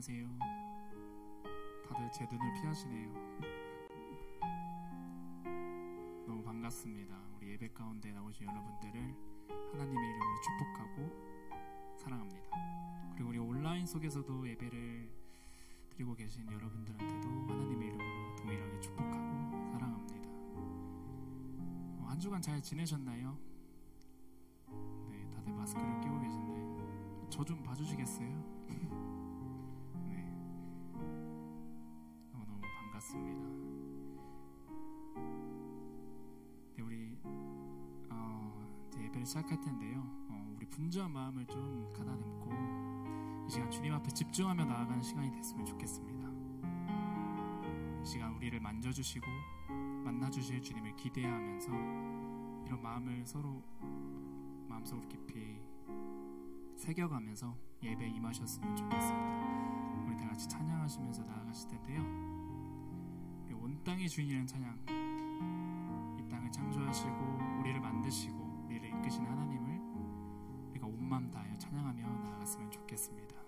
안녕하세요. 다들 제 눈을 피하시네요. 너무 반갑습니다. 우리 예배 가운데 나오신 여러분들을 하나님의 이름으로 축복하고 사랑합니다. 그리고 우리 온라인 속에서도 예배를 드리고 계신 여러분들한테도 하나님의 이름으로 동일하게 축복하고 사랑합니다. 한 주간 잘 지내셨나요? 네, 다들 마스크를 끼고 계신데 저 좀 봐주시겠어요? 네, 너무너무 반갑습니다. 네, 우리 이제 예배를 시작할 텐데요. 우리 분주한 마음을 좀 가다듬고 이 시간 주님 앞에 집중하며 나아가는 시간이 됐으면 좋겠습니다. 이 시간 우리를 만져주시고 만나주실 주님을 기대하면서 이런 마음을 서로 마음속으로 깊이 새겨가면서 예배에 임하셨으면 좋겠습니다. 우리 다 같이 찬양하시면서 나아가실 텐데요. 우리 온 땅의 주인이라는 찬양, 이 땅을 창조하시고 우리를 만드시고 우리를 이끄신 하나님을 우리가 온 마음 다하여 찬양하며 나아갔으면 좋겠습니다.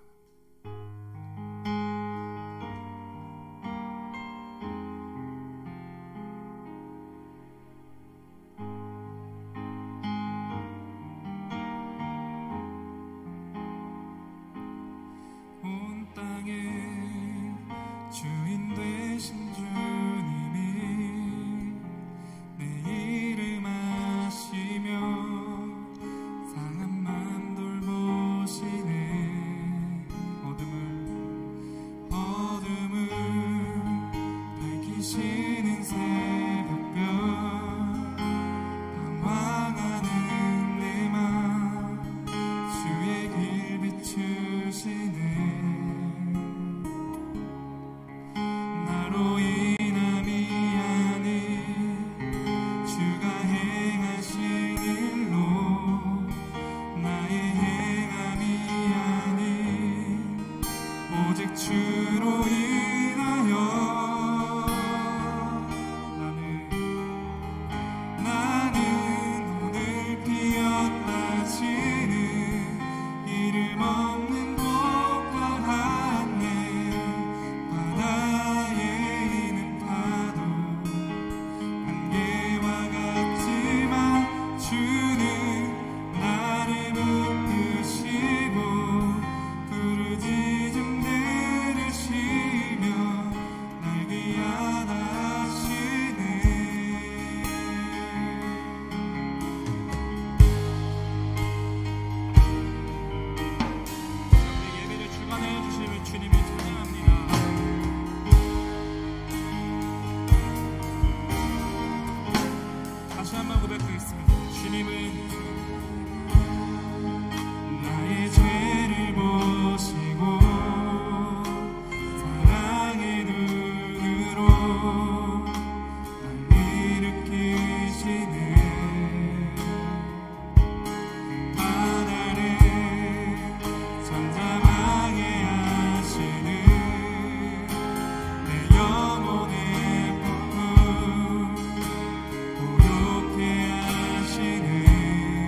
고요케 하시네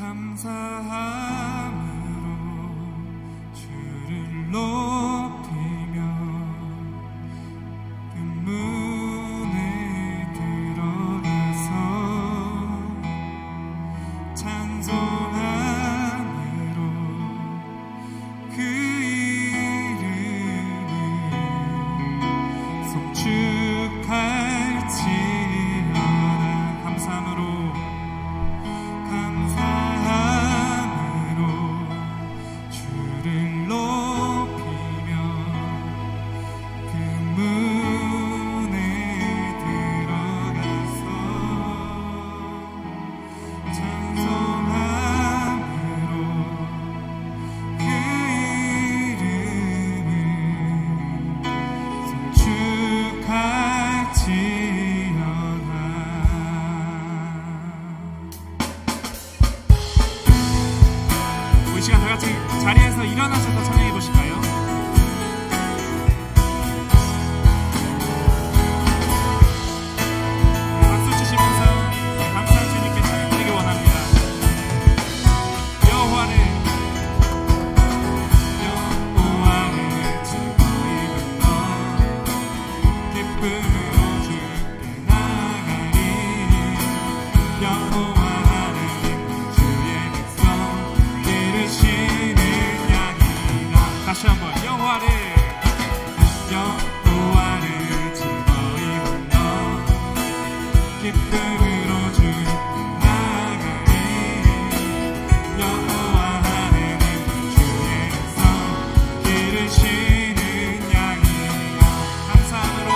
감사함으로 주를 높이며 그 문에 들어가서 찬송함으로 그 이름을 송축할지어다. 감사함으로 주를 높이며 그 문에 들어가서 찬송함으로 그 이름을 송축할지어다. 우리 시간 다같이 자리에서 일어나셔서 찬양해 보실까요? 박수 치시면서 감사한 주님께 찬양드리기 원합니다. 여호와를 즐거이 불러 기쁨으로 주께 나가리. 여호와 하나님 주의 백성 기르시는 양이다. 다시 한번 여호와를 즐거이 불러 기쁨으로 주께 나가리. 여호와 하나님 주의 백성 기르시는 양이다. 감사함으로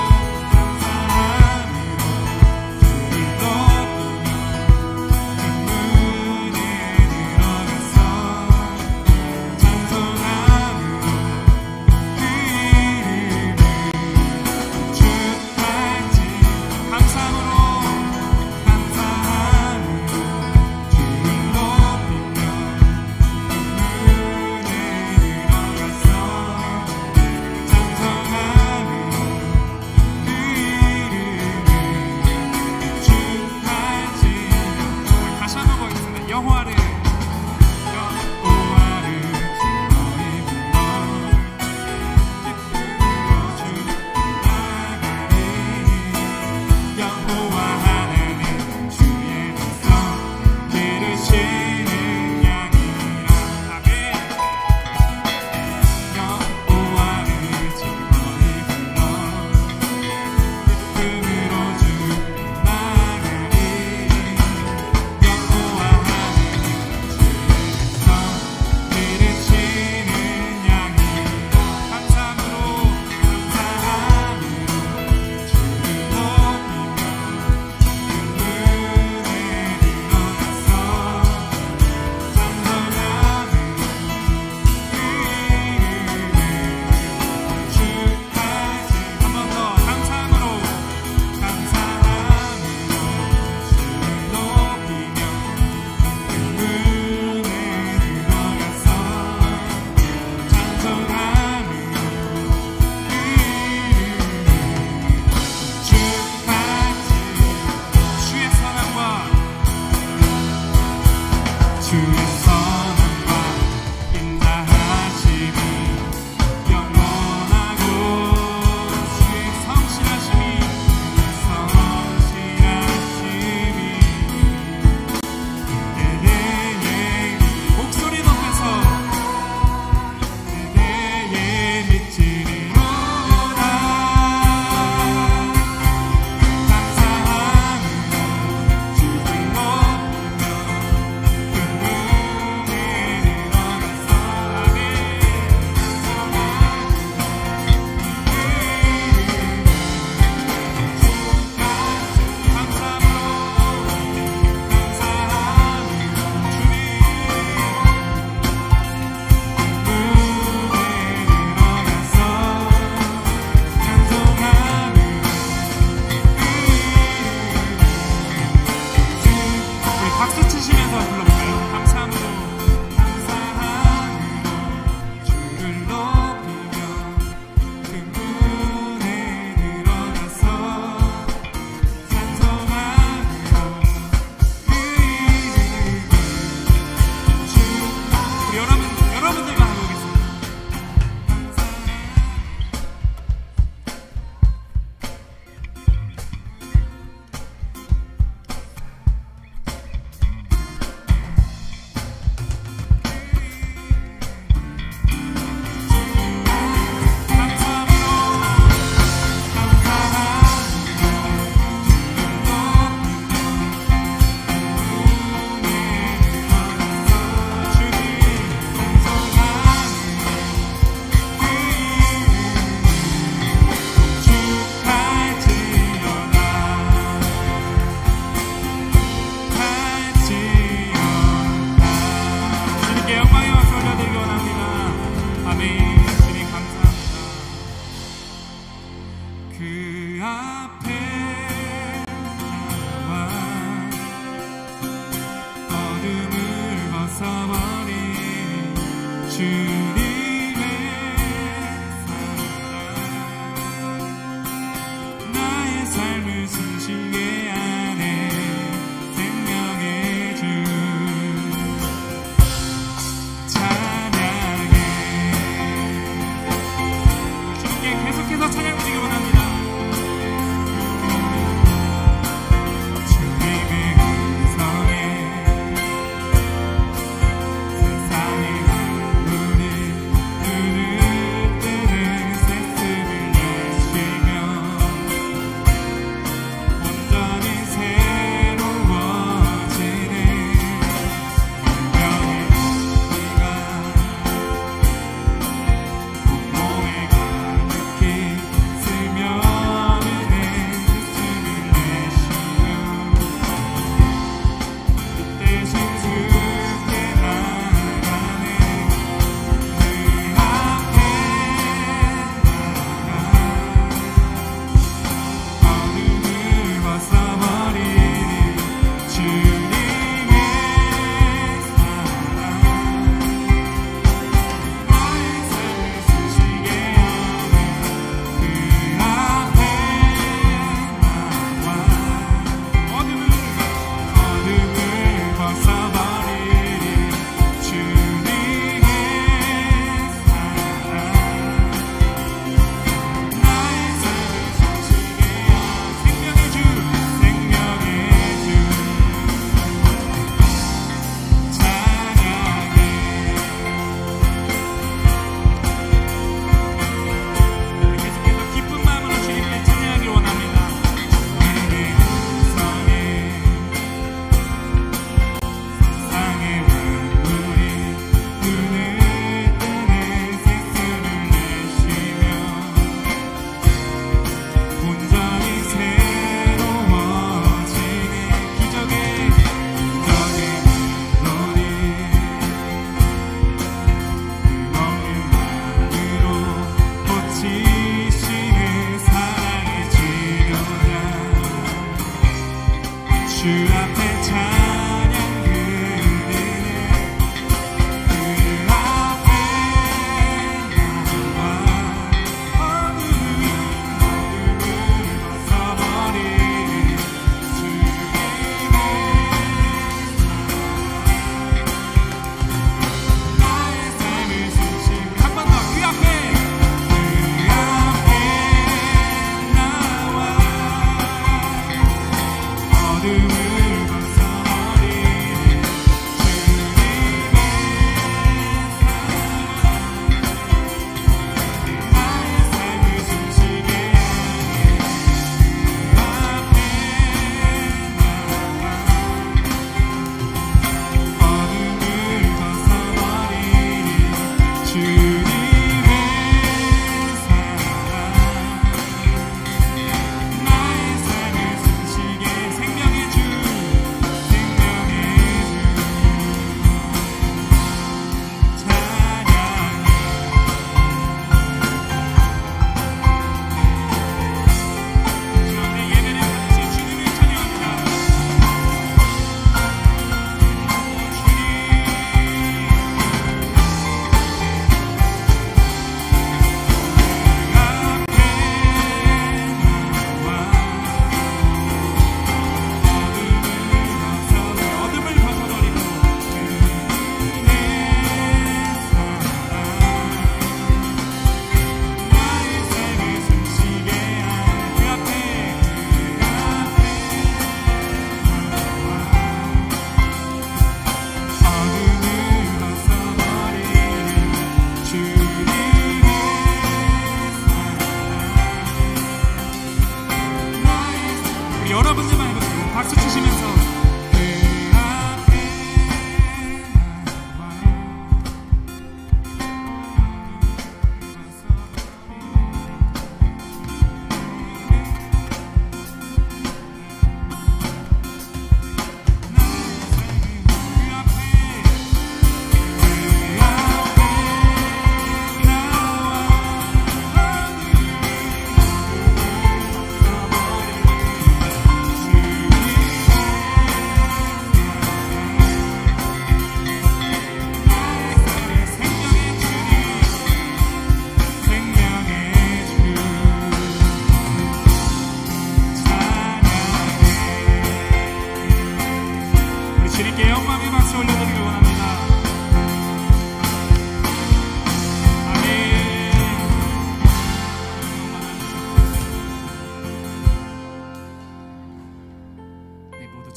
숨쉬게 하네 생명의 주 찬양해. 주님께 계속해서 찬양 드리기 원합니다. 주님의 음성에 세상의 만물이 눈을 뜨는 새씀을 내쉬며 온전히 새로워지는 생명의 피가 온몸에 가득히 스며드는 새씀을 내쉬며 뜻대신 주께 나가네. 그 앞에 나가 어둠을 벗어버리니 주님의 사랑 나의 삶을 숨쉬게 하네. 그 앞에 나와 어둠을 벗어버리니 주님의 사랑 나의 삶을 숨쉬게 하네. 생명의 주 찬양해. 계속해서 기쁜 마음으로 주님께 찬양하길 원합니다. 주님의 음성에 세상의 만물이 눈을 뜨는 새씀을 내쉬며 온전히 새로워지는 기적의 멜로디 뜨거운 마음으로 고치시는 사랑의 치료자 주 앞에 찬양 드리네. 그 앞에 나와 어둠을 벗어버리는 주님의 나의 삶을 숨쉬게 한 번 더 그 앞에 나와 어둠을 벗어버리는 주님의 사랑 나의 삶을 숨쉬게 하네. 그 앞에 나와 어둠을 벗어버리는 주님의 사랑 나의 삶을 숨쉬게 생명의 주 찬양해. 주님의 예배를 받으신 주님을 찬양합니다. 주님 어둠을 벗어버리고 주님의 사랑 나의 삶을 숨쉬게 하네. 그 앞에 나와 어둠을 벗어버리는 주님의 사랑 우리 여러분들만 해보세요. 박수 치시면서 그 앞에 나와 어둠을 벗어버리는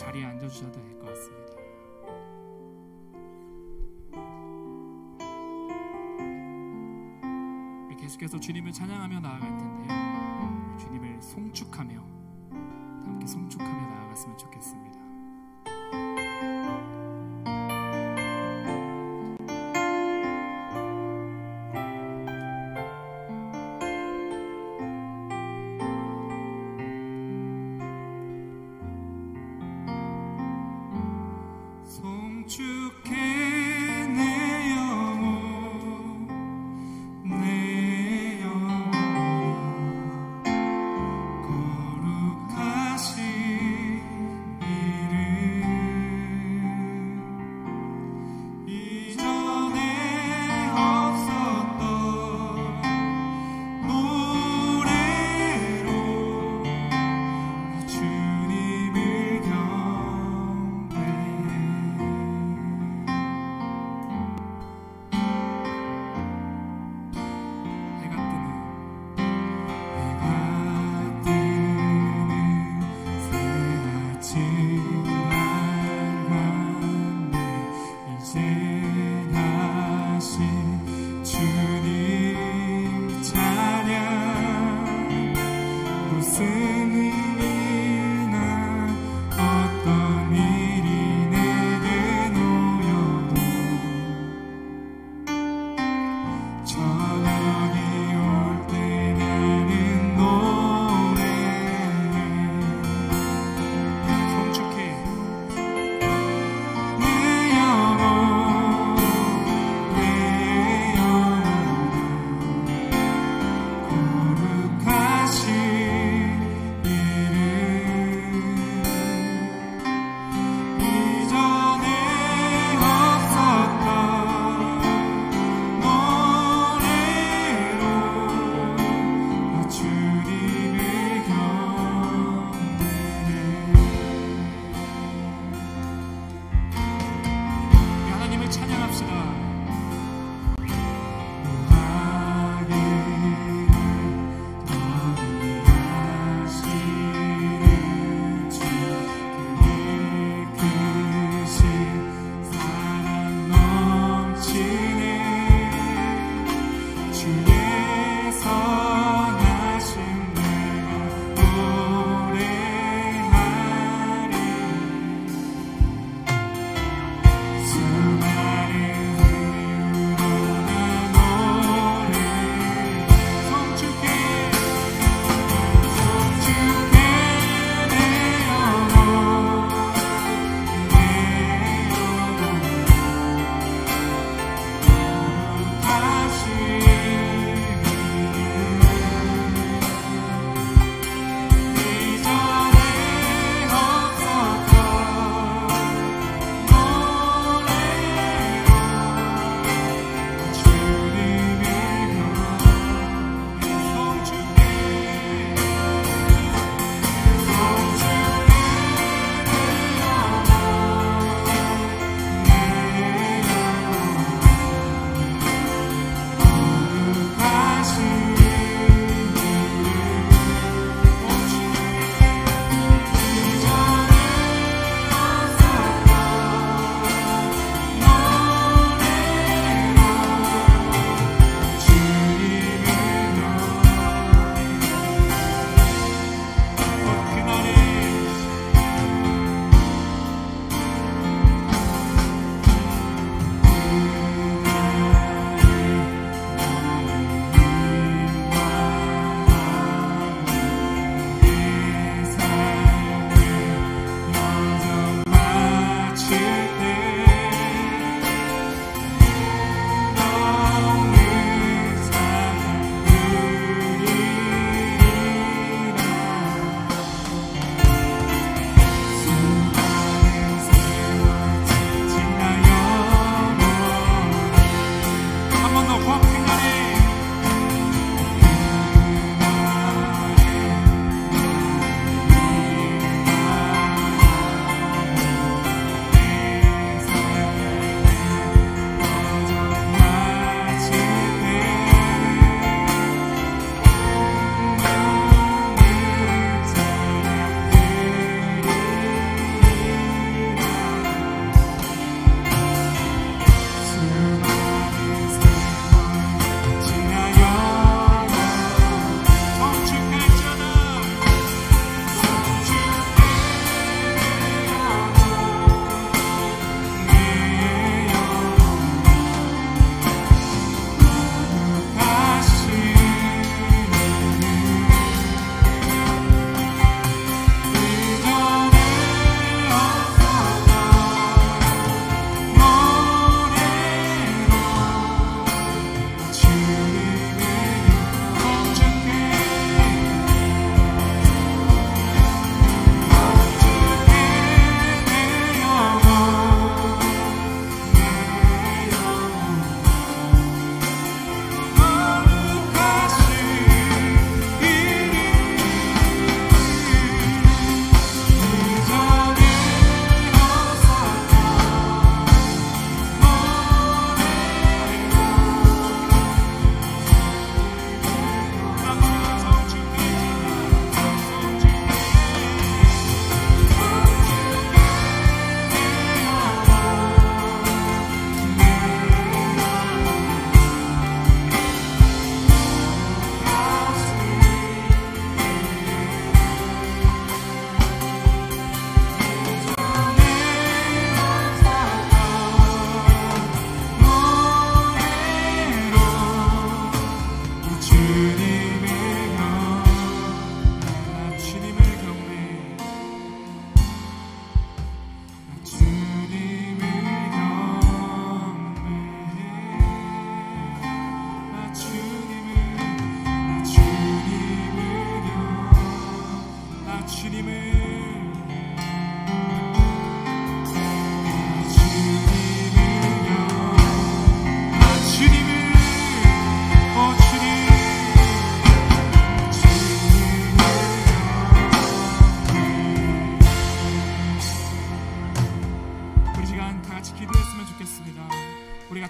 자리에 앉아주셔도 될 것 같습니다. 우리 계속해서 주님을 찬양하며 나아갈 텐데요. 주님을 송축하며 함께 송축하며 나아갔으면 좋겠습니다. 거룩하신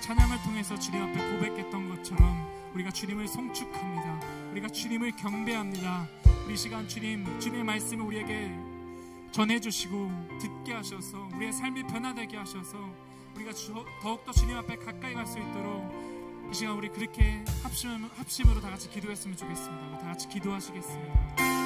찬양을 통해서 주님 앞에 고백했던 것처럼 우리가 주님을 송축합니다. 우리가 주님을 경배합니다. 우리 시간 주님의 말씀을 우리에게 전해주시고 듣게 하셔서 우리의 삶이 변화되게 하셔서 우리가 더욱더 주님 앞에 가까이 갈 수 있도록 이 시간 우리 그렇게 합심으로 다 같이 기도했으면 좋겠습니다. 다 같이 기도하시겠습니다.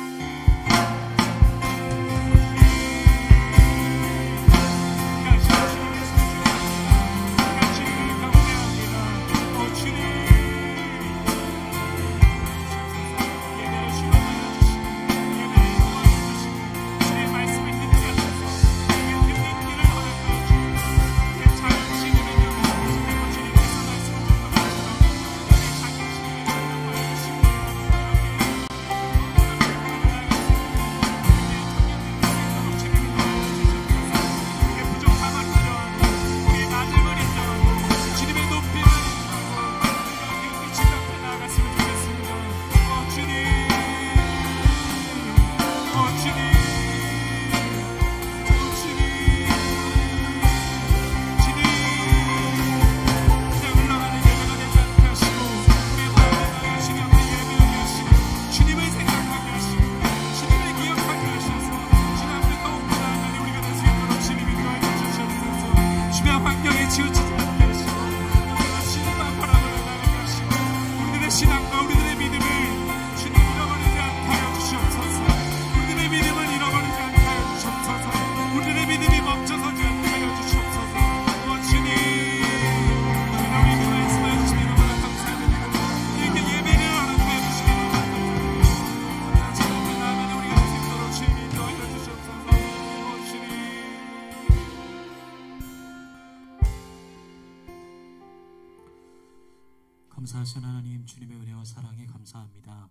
감사하신 하나님, 주님의 은혜와 사랑에 감사합니다.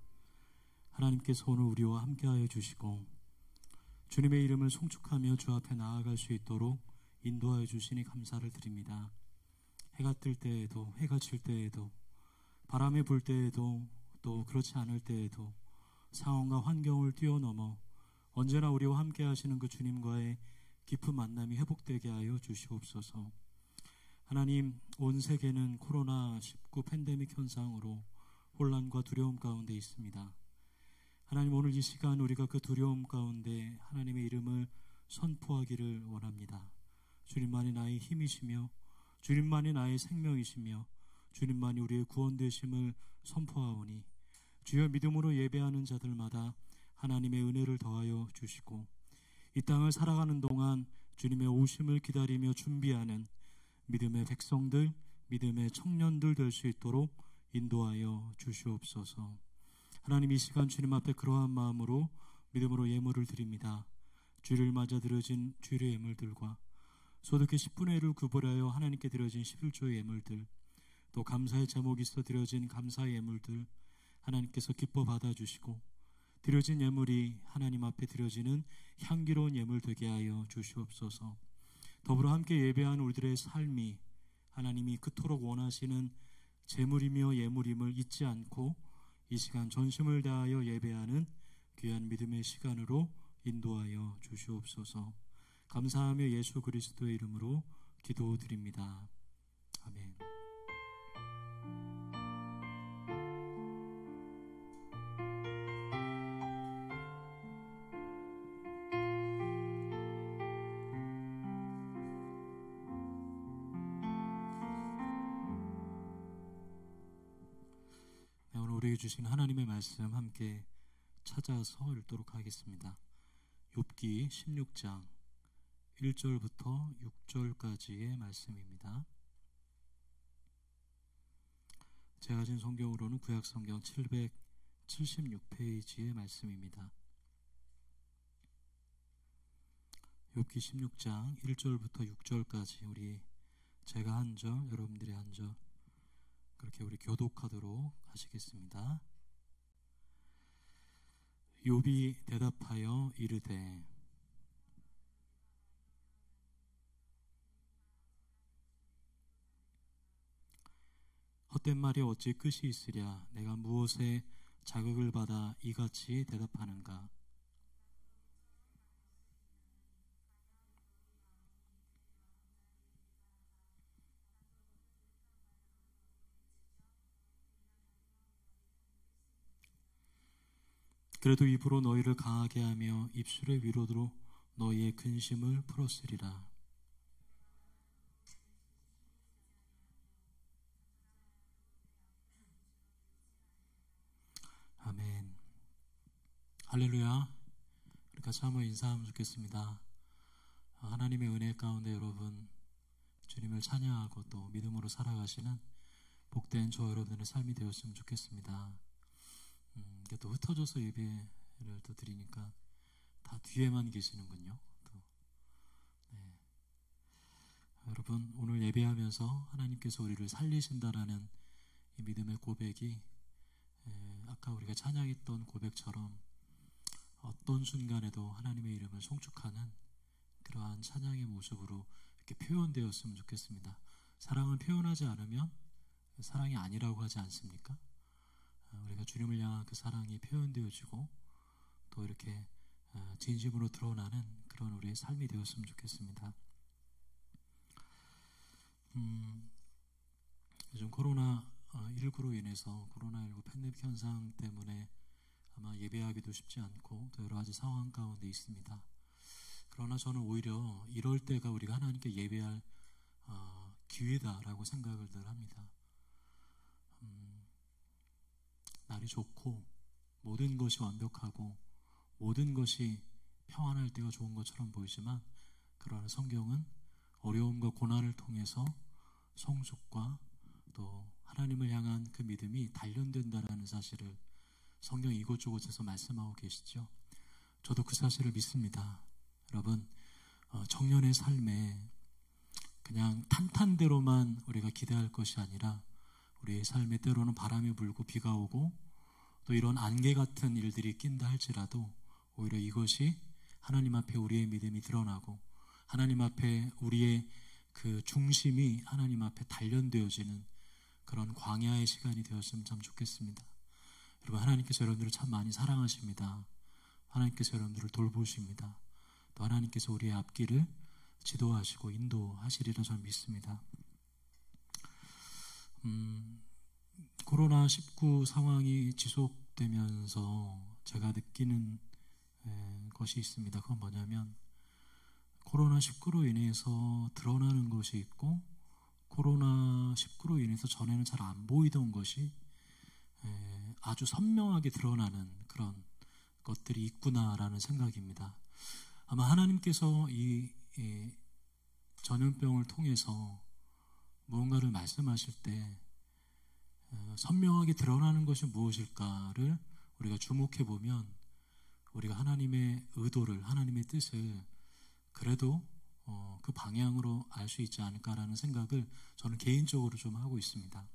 하나님께서 오늘 우리와 함께하여 주시고 주님의 이름을 송축하며 주 앞에 나아갈 수 있도록 인도하여 주시니 감사를 드립니다. 해가 뜰 때에도 해가 질 때에도 바람이 불 때에도 또 그렇지 않을 때에도 상황과 환경을 뛰어넘어 언제나 우리와 함께하시는 그 주님과의 깊은 만남이 회복되게 하여 주시옵소서. 하나님, 온 세계는 코로나19 팬데믹 현상으로 혼란과 두려움 가운데 있습니다. 하나님, 오늘 이 시간 우리가 그 두려움 가운데 하나님의 이름을 선포하기를 원합니다. 주님만이 나의 힘이시며 주님만이 나의 생명이시며 주님만이 우리의 구원 되심을 선포하오니 주여 믿음으로 예배하는 자들마다 하나님의 은혜를 더하여 주시고 이 땅을 살아가는 동안 주님의 오심을 기다리며 준비하는 믿음의 백성들, 믿음의 청년들 될 수 있도록 인도하여 주시옵소서. 하나님, 이 시간 주님 앞에 그러한 마음으로 믿음으로 예물을 드립니다. 주를 맞아 드려진 주일의 예물들과 소득의 10분의 1을 구별하여 하나님께 드려진 11조의 예물들, 또 감사의 제목이 있어 드려진 감사의 예물들 하나님께서 기뻐 받아주시고 드려진 예물이 하나님 앞에 드려지는 향기로운 예물 되게 하여 주시옵소서. 더불어 함께 예배하는 우리들의 삶이 하나님이 그토록 원하시는 제물이며 예물임을 잊지 않고 이 시간 전심을 다하여 예배하는 귀한 믿음의 시간으로 인도하여 주시옵소서. 감사하며 예수 그리스도의 이름으로 기도드립니다. 아멘. 우리에게 주신 하나님의 말씀 함께 찾아서 읽도록 하겠습니다. 욥기 16장 1절부터 6절까지의 말씀입니다. 제가 가진 성경으로는 구약성경 776페이지의 말씀입니다. 욥기 16장 1절부터 6절까지 우리 제가 한 절, 여러분들이 한 절 그렇게 우리 교독하도록 하시겠습니다. 욥이 대답하여 이르되 헛된 말이 어찌 끝이 있으랴. 내가 무엇에 자극을 받아 이같이 대답하는가. 그래도 입으로 너희를 강하게 하며 입술의 위로로 너희의 근심을 풀었으리라. 아멘. 할렐루야. 우리 같이 한번 인사하면 좋겠습니다. 하나님의 은혜 가운데 여러분 주님을 찬양하고 또 믿음으로 살아가시는 복된 저 여러분의 삶이 되었으면 좋겠습니다. 이게 또 흩어져서 예배를 또 드리니까 다 뒤에만 계시는군요. 또, 네. 여러분 오늘 예배하면서 하나님께서 우리를 살리신다라는 이 믿음의 고백이 아까 우리가 찬양했던 고백처럼 어떤 순간에도 하나님의 이름을 송축하는 그러한 찬양의 모습으로 이렇게 표현되었으면 좋겠습니다. 사랑을 표현하지 않으면 사랑이 아니라고 하지 않습니까? 우리가 주님을 향한 그 사랑이 표현되어지고 또 이렇게 진심으로 드러나는 그런 우리의 삶이 되었으면 좋겠습니다. 요즘 코로나19로 인해서 코로나19 팬데믹 현상 때문에 아마 예배하기도 쉽지 않고 또 여러 가지 상황 가운데 있습니다. 그러나 저는 오히려 이럴 때가 우리가 하나님께 예배할 기회다라고 생각을 늘 합니다. 날이 좋고 모든 것이 완벽하고 모든 것이 평안할 때가 좋은 것처럼 보이지만 그러나 성경은 어려움과 고난을 통해서 성숙과 또 하나님을 향한 그 믿음이 단련된다라는 사실을 성경 이곳저곳에서 말씀하고 계시죠. 저도 그 사실을 믿습니다. 여러분 청년의 삶에 그냥 탄탄대로만 우리가 기대할 것이 아니라 우리의 삶에 때로는 바람이 불고 비가 오고 또 이런 안개 같은 일들이 낀다 할지라도 오히려 이것이 하나님 앞에 우리의 믿음이 드러나고 하나님 앞에 우리의 그 중심이 하나님 앞에 단련되어지는 그런 광야의 시간이 되었으면 참 좋겠습니다. 여러분 하나님께서 여러분들을 참 많이 사랑하십니다. 하나님께서 여러분들을 돌보십니다. 또 하나님께서 우리의 앞길을 지도하시고 인도하시리라 저는 믿습니다. 코로나19 상황이 지속되면서 제가 느끼는 것이 있습니다. 그건 뭐냐면 코로나19로 인해서 드러나는 것이 있고 코로나19로 인해서 전에는 잘 안 보이던 것이 아주 선명하게 드러나는 그런 것들이 있구나라는 생각입니다. 아마 하나님께서 이 전염병을 통해서 무언가를 말씀하실 때 선명하게 드러나는 것이 무엇일까를 우리가 주목해 보면 우리가 하나님의 의도를 하나님의 뜻을 그래도 그 방향으로 알 수 있지 않을까라는 생각을 저는 개인적으로 좀 하고 있습니다.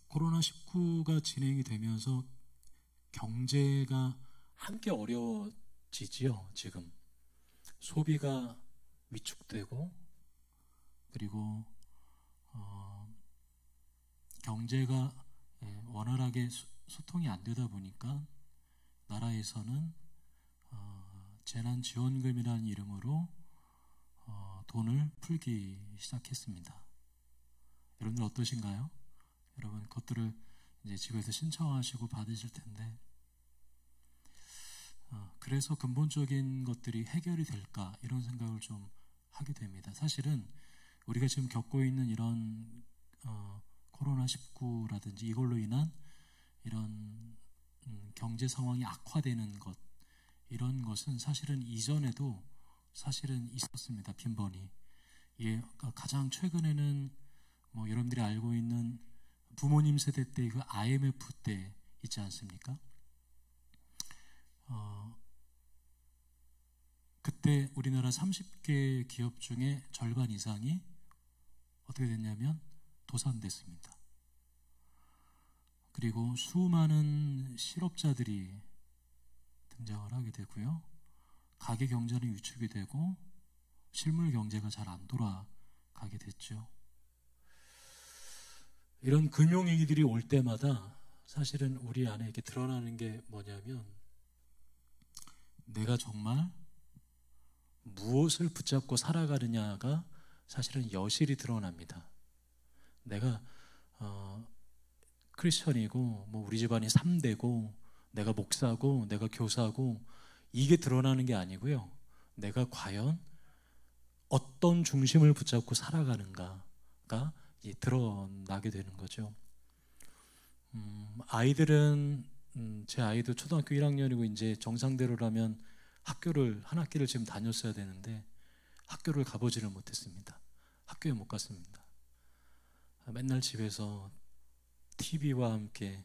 코로나19가 진행이 되면서 경제가 함께 어려워지지요. 지금 소비가 위축되고 그리고 경제가 원활하게 소통이 안 되다 보니까 나라에서는 재난지원금이라는 이름으로 돈을 풀기 시작했습니다. 여러분들 어떠신가요? 여러분 그것들을 이제 집에서 신청하시고 받으실 텐데 그래서 근본적인 것들이 해결이 될까 이런 생각을 좀 하게 됩니다. 사실은 우리가 지금 겪고 있는 이런 코로나19라든지 이걸로 인한 이런 경제 상황이 악화되는 것 이런 것은 사실은 이전에도 사실은 있었습니다. 빈번히. 가장 최근에는 뭐 여러분들이 알고 있는 부모님 세대 때 그 IMF 때 있지 않습니까? 그때 우리나라 30개 기업 중에 절반 이상이 어떻게 됐냐면 도산됐습니다. 그리고 수많은 실업자들이 등장을 하게 되고요. 가계 경제는 위축이 되고 실물 경제가 잘 안 돌아가게 됐죠. 이런 금융위기들이 올 때마다 사실은 우리 안에 이렇게 드러나는 게 뭐냐면, 내가 정말 무엇을 붙잡고 살아가느냐가 사실은 여실히 드러납니다. 내가 크리스천이고 뭐 우리 집안이 3대고 내가 목사고 내가 교사고 이게 드러나는 게 아니고요. 내가 과연 어떤 중심을 붙잡고 살아가는가가 드러나게 되는 거죠. 아이들은 제 아이도 초등학교 1학년이고 이제 정상대로라면 한 학기를 지금 다녔어야 되는데 학교를 가보지를 못했습니다. 학교에 못 갔습니다. 맨날 집에서 TV와 함께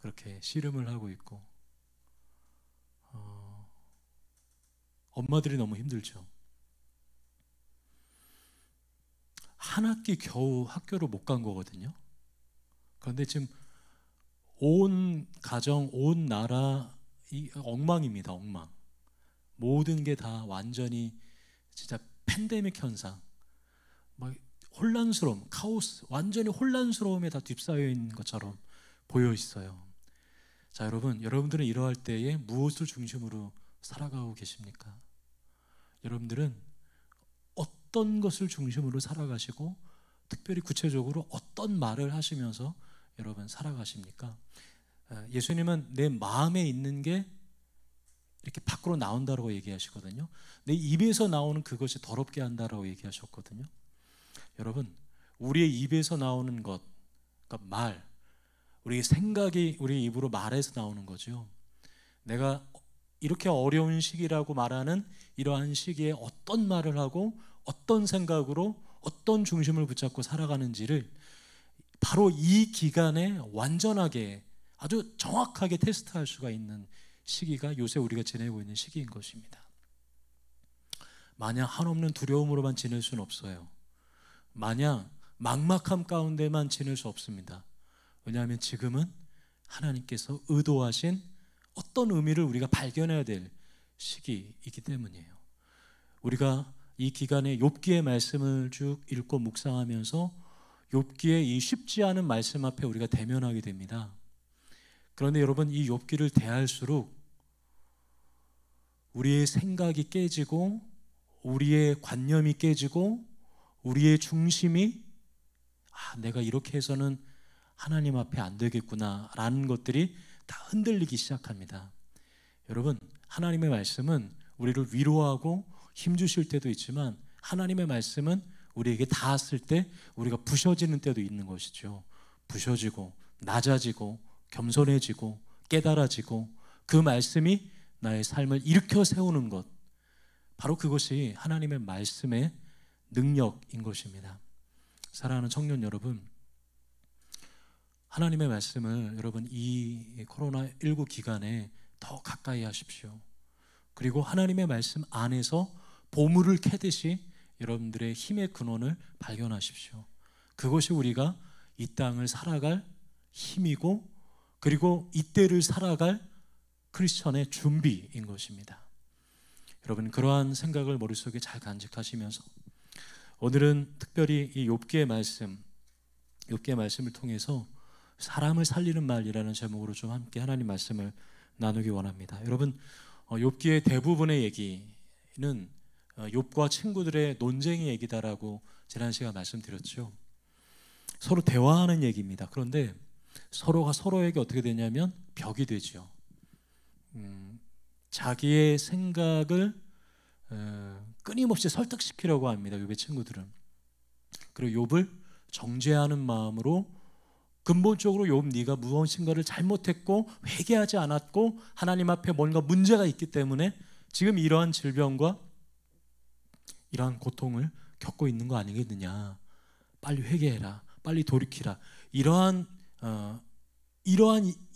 그렇게 씨름을 하고 있고, 엄마들이 너무 힘들죠. 한 학기 겨우 학교를 못 간 거거든요. 그런데 지금 온 가정, 온 나라 이 엉망입니다. 엉망. 모든 게 다 완전히 진짜 팬데믹 현상, 막 혼란스러움, 카오스, 완전히 혼란스러움에 다 휩싸여 있는 것처럼 보여 있어요. 자, 여러분들은 이러할 때에 무엇을 중심으로 살아가고 계십니까? 여러분들은 어떤 것을 중심으로 살아가시고 특별히 구체적으로 어떤 말을 하시면서 여러분 살아가십니까? 예수님은 내 마음에 있는 게 이렇게 밖으로 나온다라고 얘기하시거든요. 내 입에서 나오는 그것이 더럽게 한다라고 얘기하셨거든요. 여러분, 우리의 입에서 나오는 것, 그러니까 말, 우리의 생각이 우리 입으로 말해서 나오는 거죠. 내가 이렇게 어려운 시기라고 말하는 이러한 시기에 어떤 말을 하고 어떤 생각으로 어떤 중심을 붙잡고 살아가는지를 바로 이 기간에 완전하게 아주 정확하게 테스트할 수가 있는 시기가 요새 우리가 지내고 있는 시기인 것입니다. 마냥 한없는 두려움으로만 지낼 수는 없어요. 마냥 막막함 가운데만 지낼 수 없습니다. 왜냐하면 지금은 하나님께서 의도하신 어떤 의미를 우리가 발견해야 될 시기이기 때문이에요. 우리가 이 기간에 욥기의 말씀을 쭉 읽고 묵상하면서 욥기의 이 쉽지 않은 말씀 앞에 우리가 대면하게 됩니다. 그런데 여러분, 이 욥기를 대할수록 우리의 생각이 깨지고 우리의 관념이 깨지고 우리의 중심이 내가 이렇게 해서는 하나님 앞에 안 되겠구나 라는 것들이 다 흔들리기 시작합니다. 여러분, 하나님의 말씀은 우리를 위로하고 힘주실 때도 있지만 하나님의 말씀은 우리에게 닿았을 때 우리가 부셔지는 때도 있는 것이죠. 부셔지고 낮아지고 겸손해지고 깨달아지고 그 말씀이 나의 삶을 일으켜 세우는 것, 바로 그것이 하나님의 말씀의 능력인 것입니다. 사랑하는 청년 여러분, 하나님의 말씀을 여러분 이 코로나19 기간에 더 가까이 하십시오. 그리고 하나님의 말씀 안에서 보물을 캐듯이 여러분들의 힘의 근원을 발견하십시오. 그것이 우리가 이 땅을 살아갈 힘이고 그리고 이때를 살아갈 크리스천의 준비인 것입니다. 여러분, 그러한 생각을 머릿속에 잘 간직하시면서 오늘은 특별히 이 욥기의 말씀을 통해서 사람을 살리는 말이라는 제목으로 좀 함께 하나님 말씀을 나누기 원합니다. 여러분, 욥기의 대부분의 얘기는 욥과 친구들의 논쟁의 얘기다라고 지난 시간 말씀드렸죠. 서로 대화하는 얘기입니다. 그런데 서로가 서로에게 어떻게 되냐면 벽이 되죠. 자기의 생각을 끊임없이 설득시키려고 합니다. 욥의 친구들은. 그리고 욥을 정죄하는 마음으로 근본적으로 욥, 네가 무엇인가를 잘못했고 회개하지 않았고 하나님 앞에 뭔가 문제가 있기 때문에 지금 이러한 질병과 이러한 고통을 겪고 있는 거 아니겠느냐. 빨리 회개해라. 빨리 돌이키라. 이러한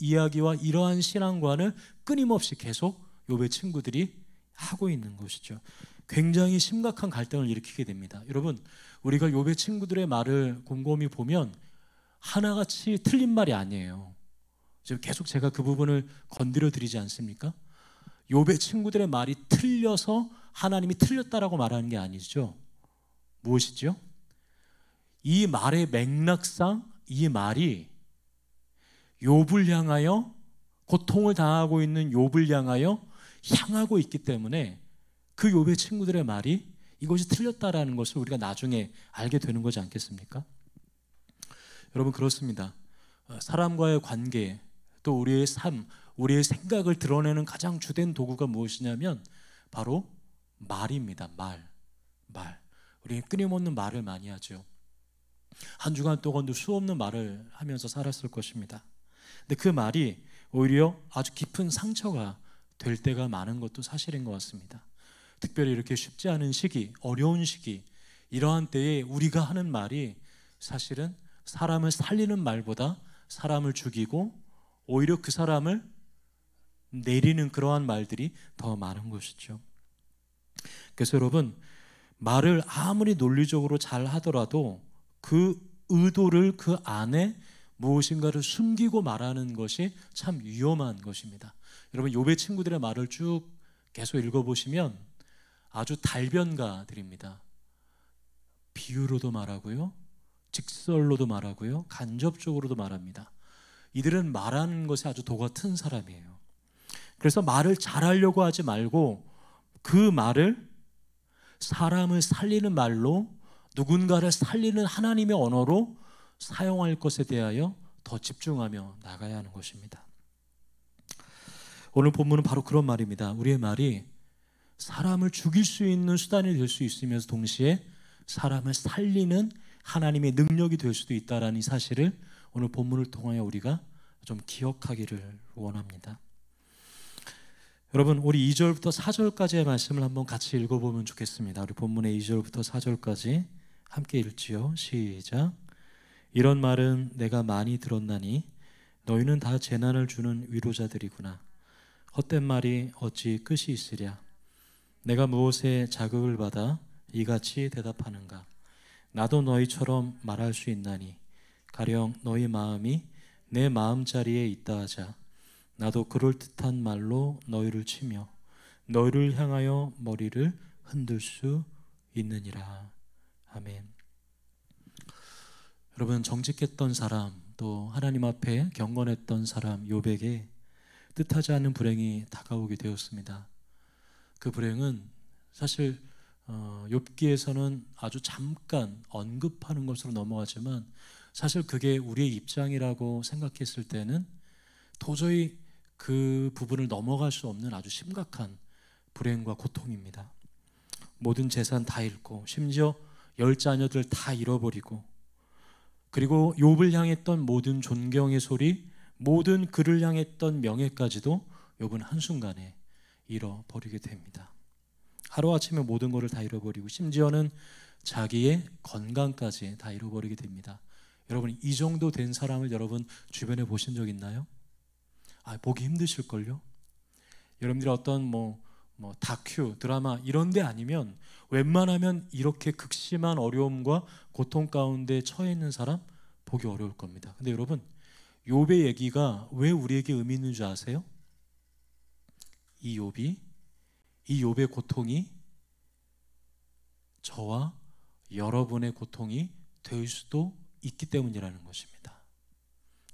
이야기와 이러한 신앙관을 끊임없이 계속 욥의 친구들이 하고 있는 것이죠. 굉장히 심각한 갈등을 일으키게 됩니다. 여러분, 우리가 욥의 친구들의 말을 곰곰이 보면 하나같이 틀린 말이 아니에요. 지금 계속 제가 그 부분을 건드려 드리지 않습니까? 욥의 친구들의 말이 틀려서 하나님이 틀렸다라고 말하는 게 아니죠. 무엇이죠? 이 말의 맥락상 이 말이 욥을 향하여, 고통을 당하고 있는 욥을 향하여 향하고 있기 때문에 그 욥의 친구들의 말이 이것이 틀렸다라는 것을 우리가 나중에 알게 되는 거지 않겠습니까? 여러분, 그렇습니다. 사람과의 관계, 또 우리의 삶, 우리의 생각을 드러내는 가장 주된 도구가 무엇이냐면 바로 말입니다. 말. 우리는 끊임없는 말을 많이 하죠. 한 주간 동안도 수없는 말을 하면서 살았을 것입니다. 근데 그 말이 오히려 아주 깊은 상처가 될 때가 많은 것도 사실인 것 같습니다. 특별히 이렇게 쉽지 않은 시기, 어려운 시기, 이러한 때에 우리가 하는 말이 사실은 사람을 살리는 말보다 사람을 죽이고 오히려 그 사람을 내리는 그러한 말들이 더 많은 것이죠. 그래서 여러분, 말을 아무리 논리적으로 잘 하더라도 그 의도를, 그 안에 무엇인가를 숨기고 말하는 것이 참 위험한 것입니다. 여러분, 욥의 친구들의 말을 쭉 계속 읽어보시면 아주 달변가들입니다. 비유로도 말하고요, 직설로도 말하고요, 간접적으로도 말합니다. 이들은 말하는 것에 아주 도가 튼 사람이에요. 그래서 말을 잘하려고 하지 말고 그 말을 사람을 살리는 말로, 누군가를 살리는 하나님의 언어로 사용할 것에 대하여 더 집중하며 나가야 하는 것입니다. 오늘 본문은 바로 그런 말입니다. 우리의 말이 사람을 죽일 수 있는 수단이 될 수 있으면서 동시에 사람을 살리는 하나님의 능력이 될 수도 있다라는 이 사실을 오늘 본문을 통하여 우리가 좀 기억하기를 원합니다. 여러분, 우리 2절부터 4절까지의 말씀을 한번 같이 읽어보면 좋겠습니다. 우리 본문의 2절부터 4절까지 함께 읽지요. 시작. 이런 말은 내가 많이 들었나니 너희는 다 재난을 주는 위로자들이구나. 헛된 말이 어찌 끝이 있으랴. 내가 무엇에 자극을 받아 이같이 대답하는가. 나도 너희처럼 말할 수 있나니 가령 너희 마음이 내 마음자리에 있다 하자. 나도 그럴듯한 말로 너희를 치며 너희를 향하여 머리를 흔들 수 있느니라. 아멘. 여러분, 정직했던 사람, 또 하나님 앞에 경건했던 사람 욥에게 뜻하지 않은 불행이 다가오게 되었습니다. 그 불행은 사실 욥기에서는 아주 잠깐 언급하는 것으로 넘어가지만 사실 그게 우리의 입장이라고 생각했을 때는 도저히 그 부분을 넘어갈 수 없는 아주 심각한 불행과 고통입니다. 모든 재산 다 잃고 심지어 10자녀들 다 잃어버리고, 그리고 욥을 향했던 모든 존경의 소리, 모든 그를 향했던 명예까지도 욥은 한순간에 잃어버리게 됩니다. 하루아침에 모든 것을 다 잃어버리고 심지어는 자기의 건강까지 다 잃어버리게 됩니다. 여러분, 이 정도 된 사람을 여러분 주변에 보신 적 있나요? 보기 힘드실걸요? 여러분들이 어떤 다큐, 드라마 이런 데 아니면 웬만하면 이렇게 극심한 어려움과 고통 가운데 처해 있는 사람 보기 어려울 겁니다. 근데 여러분, 욥의 얘기가 왜 우리에게 의미 있는 줄 아세요? 이 욥의 고통이 저와 여러분의 고통이 될 수도 있기 때문이라는 것입니다.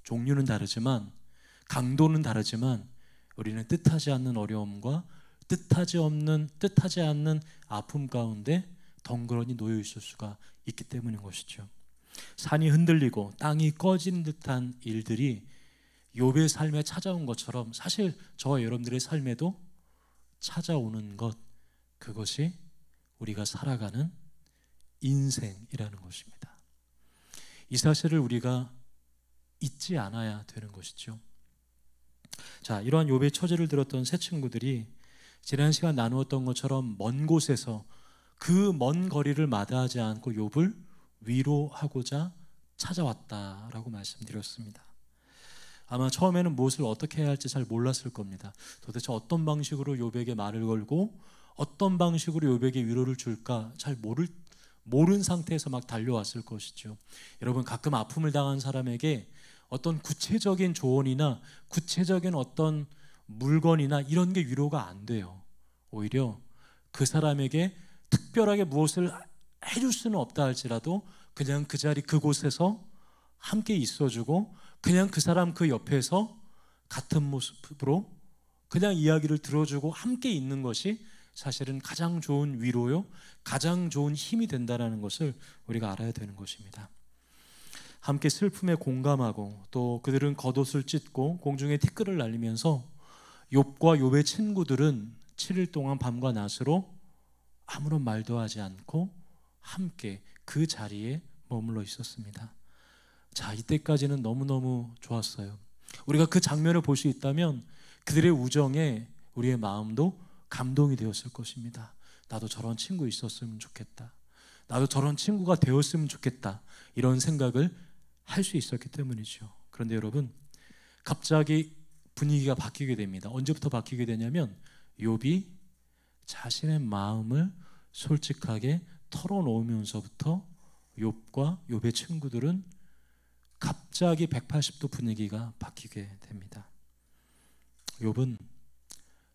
종류는 다르지만, 강도는 다르지만 우리는 뜻하지 않는 어려움과 뜻하지 않는 아픔 가운데 덩그러니 놓여 있을 수가 있기 때문인 것이죠. 산이 흔들리고 땅이 꺼지는 듯한 일들이 욥의 삶에 찾아온 것처럼 사실 저와 여러분들의 삶에도 찾아오는 것, 그것이 우리가 살아가는 인생이라는 것입니다. 이 사실을 우리가 잊지 않아야 되는 것이죠. 자, 이러한 욥의 처지를 들었던 세 친구들이 지난 시간 나누었던 것처럼 먼 곳에서 그 먼 거리를 마다하지 않고 욥을 위로하고자 찾아왔다라고 말씀드렸습니다. 아마 처음에는 무엇을 어떻게 해야 할지 잘 몰랐을 겁니다. 도대체 어떤 방식으로 욥에게 말을 걸고 어떤 방식으로 욥에게 위로를 줄까 잘 모른 상태에서 막 달려왔을 것이죠. 여러분, 가끔 아픔을 당한 사람에게 어떤 구체적인 조언이나 구체적인 어떤 물건이나 이런 게 위로가 안 돼요. 오히려 그 사람에게 특별하게 무엇을 해줄 수는 없다 할지라도 그냥 그 자리 그곳에서 함께 있어주고 그냥 그 사람 그 옆에서 같은 모습으로 그냥 이야기를 들어주고 함께 있는 것이 사실은 가장 좋은 위로요, 가장 좋은 힘이 된다는 것을 우리가 알아야 되는 것입니다. 함께 슬픔에 공감하고 또 그들은 겉옷을 찢고 공중에 티끌을 날리면서 욥과 욥의 친구들은 7일 동안 밤과 낮으로 아무런 말도 하지 않고 함께 그 자리에 머물러 있었습니다. 자, 이때까지는 너무너무 좋았어요. 우리가 그 장면을 볼 수 있다면 그들의 우정에 우리의 마음도 감동이 되었을 것입니다. 나도 저런 친구 있었으면 좋겠다. 나도 저런 친구가 되었으면 좋겠다. 이런 생각을 할 수 있었기 때문이죠. 그런데 여러분, 갑자기 분위기가 바뀌게 됩니다. 언제부터 바뀌게 되냐면 욥이 자신의 마음을 솔직하게 털어놓으면서부터 욥과 욥의 친구들은 갑자기 180도 분위기가 바뀌게 됩니다. 욥은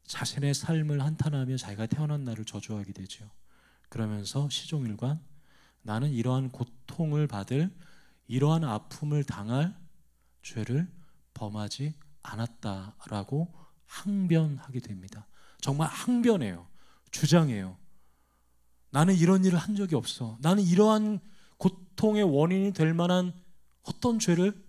자신의 삶을 한탄하며 자기가 태어난 날을 저주하게 되죠. 그러면서 시종일관 나는 이러한 고통을 받을, 이러한 아픔을 당할 죄를 범하지 않았다라고 항변하게 됩니다. 정말 항변해요. 주장해요. 나는 이런 일을 한 적이 없어. 나는 이러한 고통의 원인이 될 만한 어떤 죄를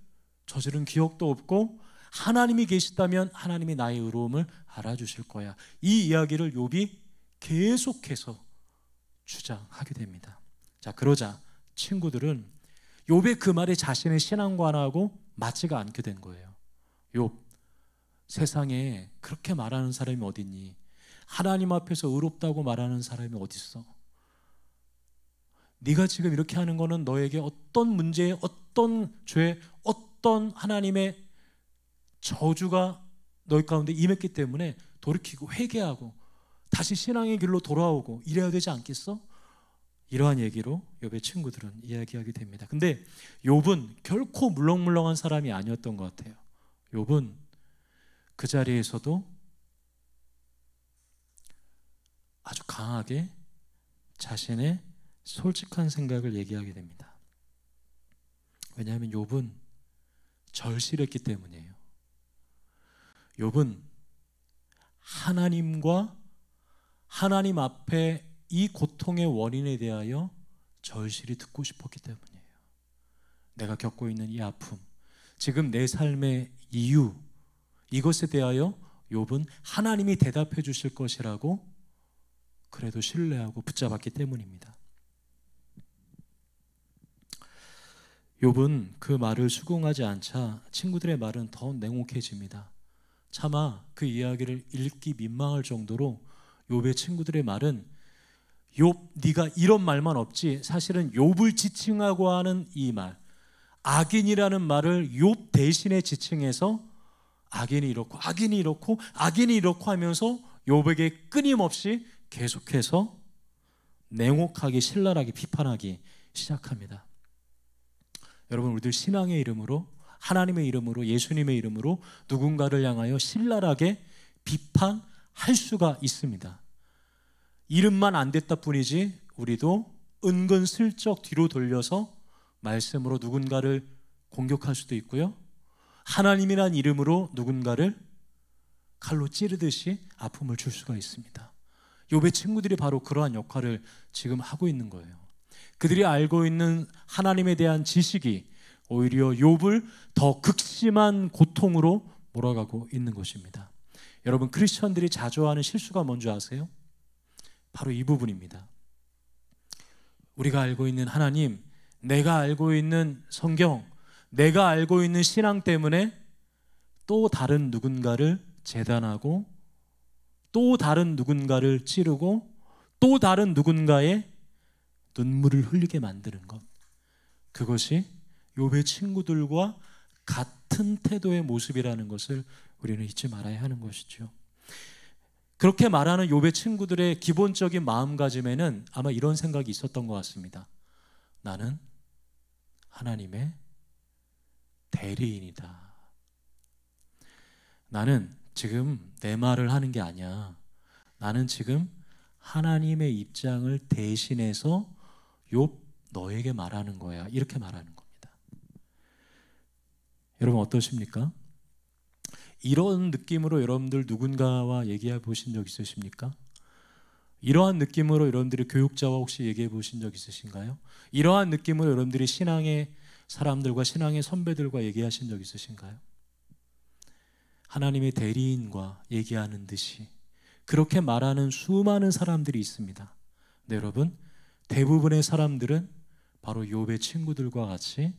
저지른 기억도 없고 하나님이 계시다면 하나님이 나의 의로움을 알아주실 거야. 이 이야기를 욥이 계속해서 주장하게 됩니다. 자, 그러자 친구들은 욥의 그 말이 자신의 신앙관하고 맞지가 않게 된 거예요. 욥, 세상에 그렇게 말하는 사람이 어딨니? 하나님 앞에서 의롭다고 말하는 사람이 어딨어? 네가 지금 이렇게 하는 거는 너에게 어떤 문제에 어떤 죄, 어떤 하나님의 저주가 너희 가운데 임했기 때문에 돌이키고 회개하고 다시 신앙의 길로 돌아오고 이래야 되지 않겠어? 이러한 얘기로 욥의 친구들은 이야기하게 됩니다. 근데 욥은 결코 물렁물렁한 사람이 아니었던 것 같아요. 욥은 그 자리에서도 아주 강하게 자신의 솔직한 생각을 얘기하게 됩니다. 왜냐하면 욥은 절실했기 때문이에요. 욥은 하나님과 하나님 앞에 이 고통의 원인에 대하여 절실히 듣고 싶었기 때문이에요. 내가 겪고 있는 이 아픔, 지금 내 삶의 이유, 이것에 대하여 욥은 하나님이 대답해 주실 것이라고 그래도 신뢰하고 붙잡았기 때문입니다. 욥은 그 말을 수긍하지 않자 친구들의 말은 더 냉혹해집니다. 차마 그 이야기를 읽기 민망할 정도로 욥의 친구들의 말은 욥, 네가 이런 말만 없지, 사실은 욥을 지칭하고 하는 이 말, 악인이라는 말을 욥 대신에 지칭해서 악인이 이렇고 악인이 이렇고 악인이 이렇고 하면서 욥에게 끊임없이 계속해서 냉혹하게 신랄하게 비판하기 시작합니다. 여러분, 우리들 신앙의 이름으로, 하나님의 이름으로, 예수님의 이름으로 누군가를 향하여 신랄하게 비판할 수가 있습니다. 이름만 안 됐다 뿐이지 우리도 은근슬쩍 뒤로 돌려서 말씀으로 누군가를 공격할 수도 있고요, 하나님이란 이름으로 누군가를 칼로 찌르듯이 아픔을 줄 수가 있습니다. 욥의 친구들이 바로 그러한 역할을 지금 하고 있는 거예요. 그들이 알고 있는 하나님에 대한 지식이 오히려 욥을 더 극심한 고통으로 몰아가고 있는 것입니다. 여러분, 크리스천들이 자주 하는 실수가 뭔지 아세요? 바로 이 부분입니다. 우리가 알고 있는 하나님, 내가 알고 있는 성경, 내가 알고 있는 신앙 때문에 또 다른 누군가를 재단하고 또 다른 누군가를 찌르고 또 다른 누군가의 눈물을 흘리게 만드는 것, 그것이 욥의 친구들과 같은 태도의 모습이라는 것을 우리는 잊지 말아야 하는 것이죠. 그렇게 말하는 욥의 친구들의 기본적인 마음가짐에는 아마 이런 생각이 있었던 것 같습니다. 나는 하나님의 대리인이다. 나는 지금 내 말을 하는 게 아니야. 나는 지금 하나님의 입장을 대신해서 욥 너에게 말하는 거야. 이렇게 말하는 겁니다. 여러분 어떠십니까? 이런 느낌으로 여러분들 누군가와 얘기해 보신 적 있으십니까? 이러한 느낌으로 여러분들이 교육자와 혹시 얘기해 보신 적 있으신가요? 이러한 느낌으로 여러분들이 신앙의 사람들과 신앙의 선배들과 얘기하신 적 있으신가요? 하나님의 대리인과 얘기하는 듯이 그렇게 말하는 수많은 사람들이 있습니다. 네, 여러분, 대부분의 사람들은 바로 욥의 친구들과 같이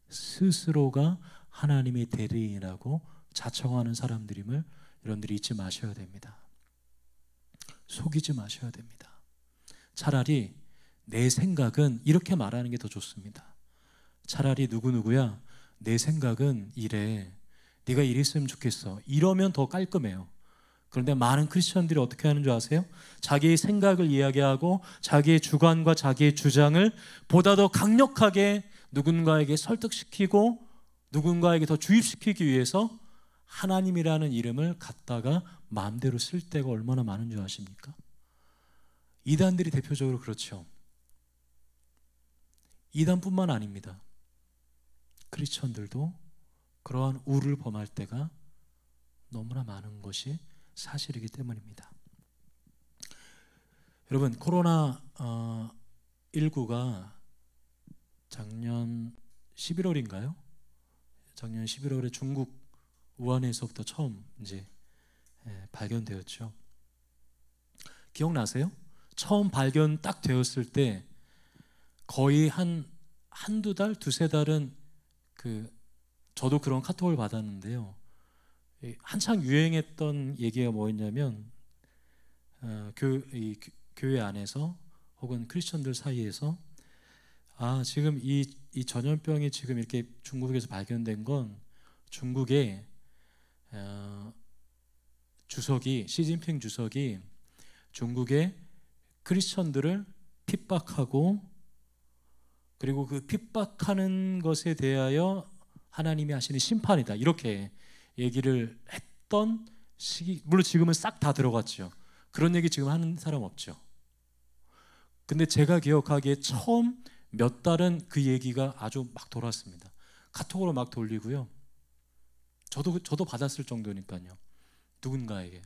스스로가 하나님의 대리인이라고 자청하는 사람들임을 여러분들이 잊지 마셔야 됩니다. 속이지 마셔야 됩니다. 차라리 내 생각은 이렇게 말하는 게 더 좋습니다. 차라리 누구누구야, 내 생각은 이래, 네가 이랬으면 좋겠어, 이러면 더 깔끔해요. 그런데 많은 크리스천들이 어떻게 하는 줄 아세요? 자기의 생각을 이야기하고 자기의 주관과 자기의 주장을 보다 더 강력하게 누군가에게 설득시키고 누군가에게 더 주입시키기 위해서 하나님이라는 이름을 갖다가 마음대로 쓸 때가 얼마나 많은 줄 아십니까? 이단들이 대표적으로 그렇죠. 이단뿐만 아닙니다. 크리스천들도 그러한 우를 범할 때가 너무나 많은 것이 사실이기 때문입니다. 여러분, 코로나 19가 작년 11월인가요? 작년 11월에 중국 우한에서부터 처음 이제 발견되었죠. 기억나세요? 처음 발견 딱 되었을 때 거의 한두 달, 두세 달은 저도 그런 카톡을 받았는데요. 한창 유행했던 얘기가 뭐였냐면 교회 안에서 혹은 크리스천들 사이에서 지금 이 전염병이 지금 이렇게 중국에서 발견된 건 중국의 주석이, 시진핑 주석이 중국의 크리스천들을 핍박하고 그리고 그 핍박하는 것에 대하여 하나님이 하시는 심판이다, 이렇게 얘기를 했던 시기. 물론 지금은 싹 다 들어갔죠. 그런 얘기 지금 하는 사람 없죠. 근데 제가 기억하기에 처음 몇 달은 그 얘기가 아주 막 돌았습니다. 카톡으로 막 돌리고요. 저도 받았을 정도니까요. 누군가에게.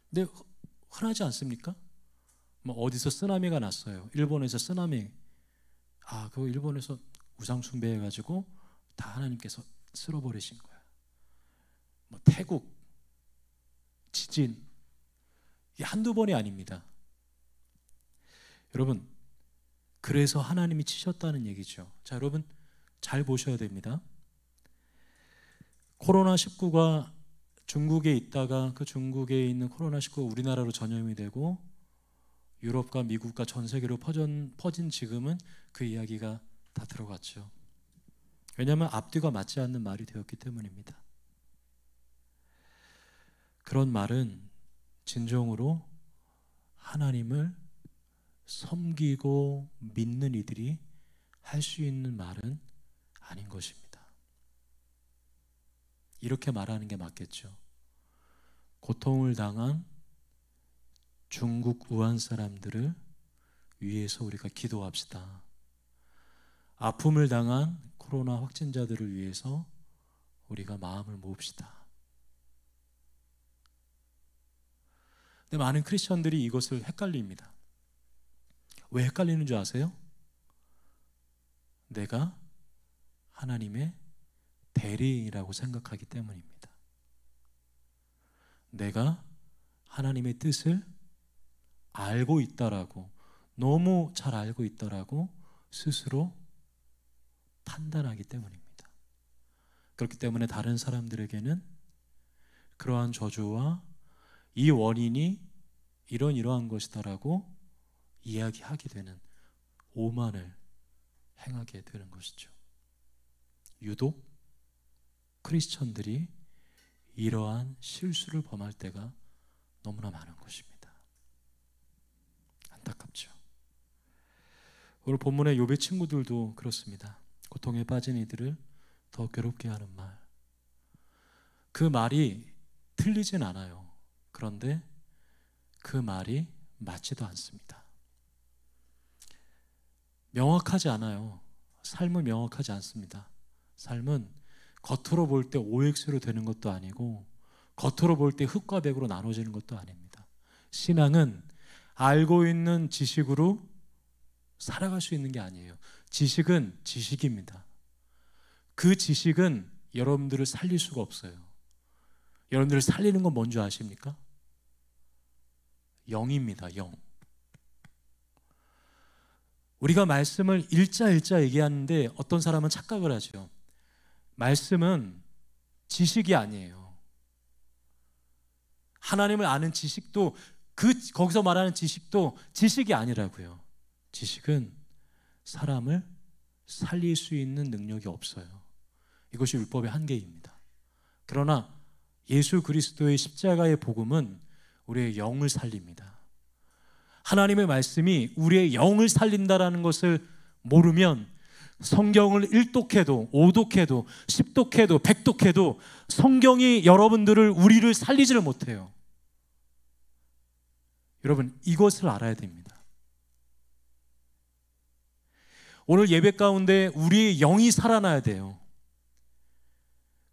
근데 흔하지 않습니까? 뭐 어디서 쓰나미가 났어요. 일본에서 쓰나미. 그거 일본에서 우상 숭배해가지고 다 하나님께서 쓸어버리신 거야. 뭐 태국 지진, 이 한두 번이 아닙니다. 여러분, 그래서 하나님이 치셨다는 얘기죠. 자, 여러분 잘 보셔야 됩니다. 코로나19가 중국에 있다가 그 중국에 있는 코로나19가 우리나라로 전염이 되고 유럽과 미국과 전 세계로 퍼진 지금은 그 이야기가 다 들어갔죠. 왜냐하면 앞뒤가 맞지 않는 말이 되었기 때문입니다. 그런 말은 진정으로 하나님을 섬기고 믿는 이들이 할 수 있는 말은 아닌 것입니다. 이렇게 말하는 게 맞겠죠. 고통을 당한 중국 우한 사람들을 위해서 우리가 기도합시다. 아픔을 당한 코로나 확진자들을 위해서 우리가 마음을 모읍시다. 근데 많은 크리스천들이 이것을 헷갈립니다. 왜 헷갈리는 줄 아세요? 내가 하나님의 대리인이라고 생각하기 때문입니다. 내가 하나님의 뜻을 알고 있다라고, 너무 잘 알고 있다라고 스스로 판단하기 때문입니다. 그렇기 때문에 다른 사람들에게는 그러한 저주와 이 원인이 이러한 것이다라고 이야기하게 되는, 오만을 행하게 되는 것이죠. 유독 크리스천들이 이러한 실수를 범할 때가 너무나 많은 것입니다. 안타깝죠. 오늘 본문의 욥의 친구들도 그렇습니다. 고통에 빠진 이들을 더 괴롭게 하는 말. 그 말이 틀리진 않아요. 그런데 그 말이 맞지도 않습니다. 명확하지 않아요. 삶은 명확하지 않습니다. 삶은 겉으로 볼 때 OX로 되는 것도 아니고 겉으로 볼 때 흙과 백으로 나눠지는 것도 아닙니다. 신앙은 알고 있는 지식으로 살아갈 수 있는 게 아니에요. 지식은 지식입니다. 그 지식은 여러분들을 살릴 수가 없어요. 여러분들을 살리는 건 뭔지 아십니까? 영입니다. 영. 우리가 말씀을 일자 얘기하는데 어떤 사람은 착각을 하죠. 말씀은 지식이 아니에요. 하나님을 아는 지식도 거기서 말하는 지식도 지식이 아니라고요. 지식은 사람을 살릴 수 있는 능력이 없어요. 이것이 율법의 한계입니다. 그러나 예수 그리스도의 십자가의 복음은 우리의 영을 살립니다. 하나님의 말씀이 우리의 영을 살린다라는 것을 모르면 성경을 1독해도 5독해도 10독해도 100독해도 성경이 우리를 살리지를 못해요. 여러분, 이것을 알아야 됩니다. 오늘 예배 가운데 우리의 영이 살아나야 돼요.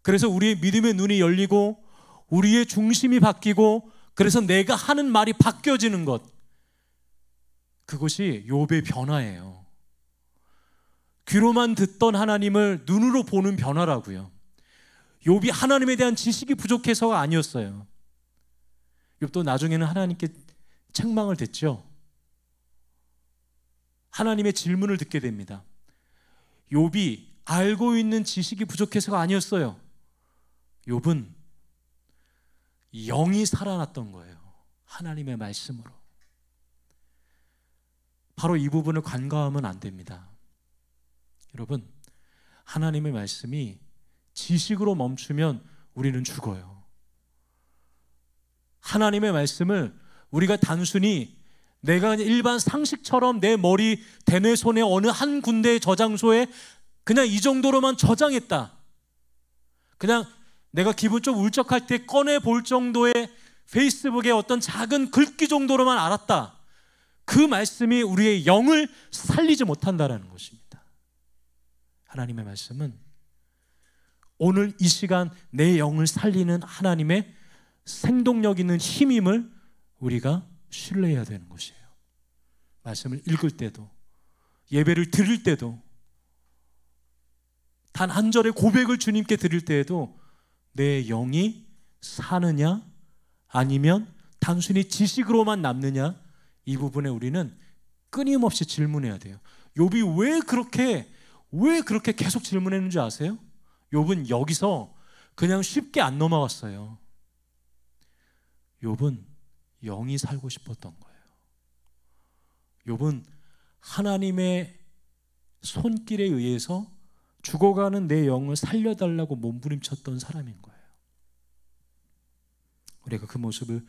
그래서 우리의 믿음의 눈이 열리고 우리의 중심이 바뀌고 그래서 내가 하는 말이 바뀌어지는 것, 그것이 욥의 변화예요. 귀로만 듣던 하나님을 눈으로 보는 변화라고요. 욥이 하나님에 대한 지식이 부족해서가 아니었어요. 욥도 나중에는 하나님께 책망을 듣죠. 하나님의 질문을 듣게 됩니다. 욥이 알고 있는 지식이 부족해서가 아니었어요. 욥은 영이 살아났던 거예요. 하나님의 말씀으로. 바로 이 부분을 간과하면 안 됩니다. 여러분, 하나님의 말씀이 지식으로 멈추면 우리는 죽어요. 하나님의 말씀을 우리가 단순히 내가 일반 상식처럼 내 머리, 대뇌 손에 어느 한 군데의 저장소에 그냥 이 정도로만 저장했다. 그냥 내가 기분 좀 울적할 때 꺼내 볼 정도의 페이스북의 어떤 작은 글귀 정도로만 알았다. 그 말씀이 우리의 영을 살리지 못한다는 것입니다. 하나님의 말씀은 오늘 이 시간 내 영을 살리는 하나님의 생동력 있는 힘임을 우리가 신뢰해야 되는 것이에요. 말씀을 읽을 때도, 예배를 드릴 때도, 단 한 절의 고백을 주님께 드릴 때에도 내 영이 사느냐 아니면 단순히 지식으로만 남느냐, 이 부분에 우리는 끊임없이 질문해야 돼요. 욥이 왜 그렇게 계속 질문했는지 아세요? 욥은 여기서 그냥 쉽게 안 넘어갔어요. 욥은 영이 살고 싶었던 거예요. 욥은 하나님의 손길에 의해서 죽어가는 내 영을 살려달라고 몸부림쳤던 사람인 거예요. 우리가 그 모습을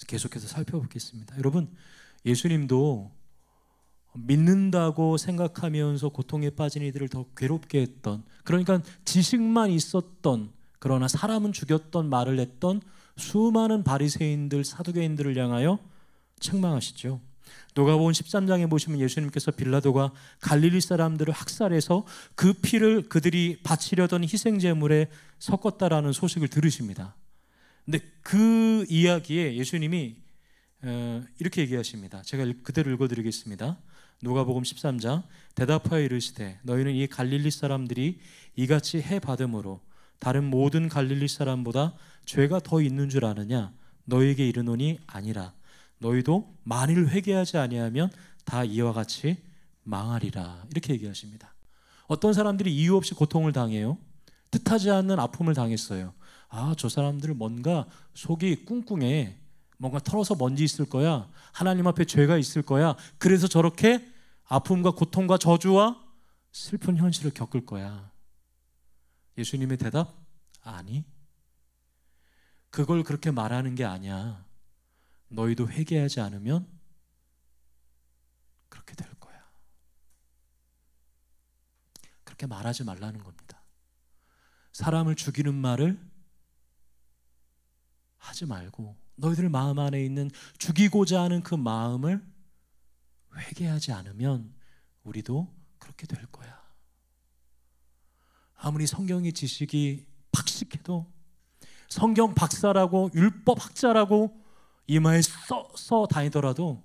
계속해서 살펴보겠습니다. 여러분, 예수님도 믿는다고 생각하면서 고통에 빠진 이들을 더 괴롭게 했던, 그러니까 지식만 있었던, 그러나 사람은 죽였던 말을 했던 수많은 바리새인들, 사두개인들을 향하여 책망하시죠. 누가복음 13장에 보시면 예수님께서 빌라도가 갈릴리 사람들을 학살해서 그 피를 그들이 바치려던 희생제물에 섞었다라는 소식을 들으십니다. 근데 그 이야기에 예수님이 이렇게 얘기하십니다. 제가 그대로 읽어드리겠습니다. 누가복음 13장, 대답하여 이르시되 너희는 이 갈릴리 사람들이 이같이 해 받음으로 다른 모든 갈릴리 사람보다 죄가 더 있는 줄 아느냐? 너희에게 이르노니 아니라. 너희도 만일 회개하지 아니하면 다 이와 같이 망하리라. 이렇게 얘기하십니다. 어떤 사람들이 이유 없이 고통을 당해요. 뜻하지 않는 아픔을 당했어요. 저 사람들은 뭔가 속이 꿍꿍해. 뭔가 털어서 먼지 있을 거야. 하나님 앞에 죄가 있을 거야. 그래서 저렇게 아픔과 고통과 저주와 슬픈 현실을 겪을 거야. 예수님의 대답? 아니. 그걸 그렇게 말하는 게 아니야. 너희도 회개하지 않으면 그렇게 될 거야. 그렇게 말하지 말라는 겁니다. 사람을 죽이는 말을 하지 말고 너희들 마음 안에 있는 죽이고자 하는 그 마음을 회개하지 않으면 우리도 그렇게 될 거야. 아무리 성경의 지식이 박식해도, 성경 박사라고 율법 학자라고 이마에 써 다니더라도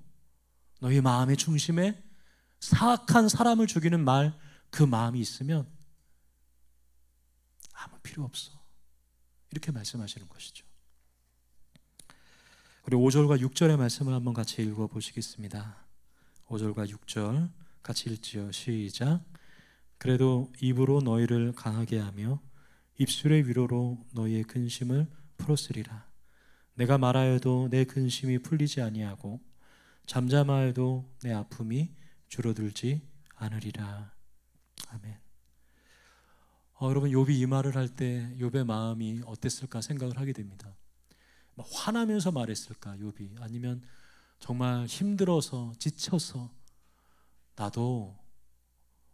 너희 마음의 중심에 사악한 사람을 죽이는 말, 그 마음이 있으면 아무 필요 없어. 이렇게 말씀하시는 것이죠. 우리 5절과 6절의 말씀을 한번 같이 읽어보시겠습니다. 5절과 6절 같이 읽지요. 시작. 그래도 입으로 너희를 강하게 하며 입술의 위로로 너희의 근심을 풀었으리라. 내가 말하여도 내 근심이 풀리지 아니하고 잠잠하여도 내 아픔이 줄어들지 않으리라. 아멘. 여러분, 욥이 이 말을 할 때 욥의 마음이 어땠을까 생각을 하게 됩니다. 화나면서 말했을까 욥이? 아니면 정말 힘들어서 지쳐서 나도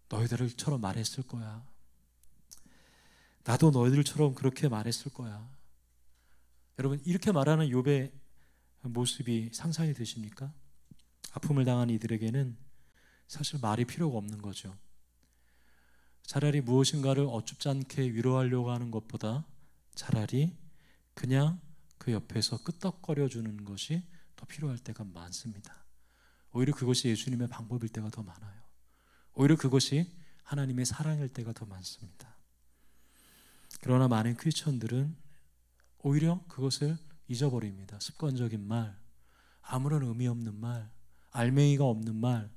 너희들처럼 말했을 거야. 나도 너희들처럼 그렇게 말했을 거야. 여러분, 이렇게 말하는 욥의 모습이 상상이 되십니까? 아픔을 당한 이들에게는 사실 말이 필요가 없는 거죠. 차라리 무엇인가를 어줍지 않게 위로하려고 하는 것보다 차라리 그냥 그 옆에서 끄떡거려 주는 것이 더 필요할 때가 많습니다. 오히려 그것이 예수님의 방법일 때가 더 많아요. 오히려 그것이 하나님의 사랑일 때가 더 많습니다. 그러나 많은 크리스천들은 오히려 그것을 잊어버립니다. 습관적인 말, 아무런 의미 없는 말, 알맹이가 없는 말,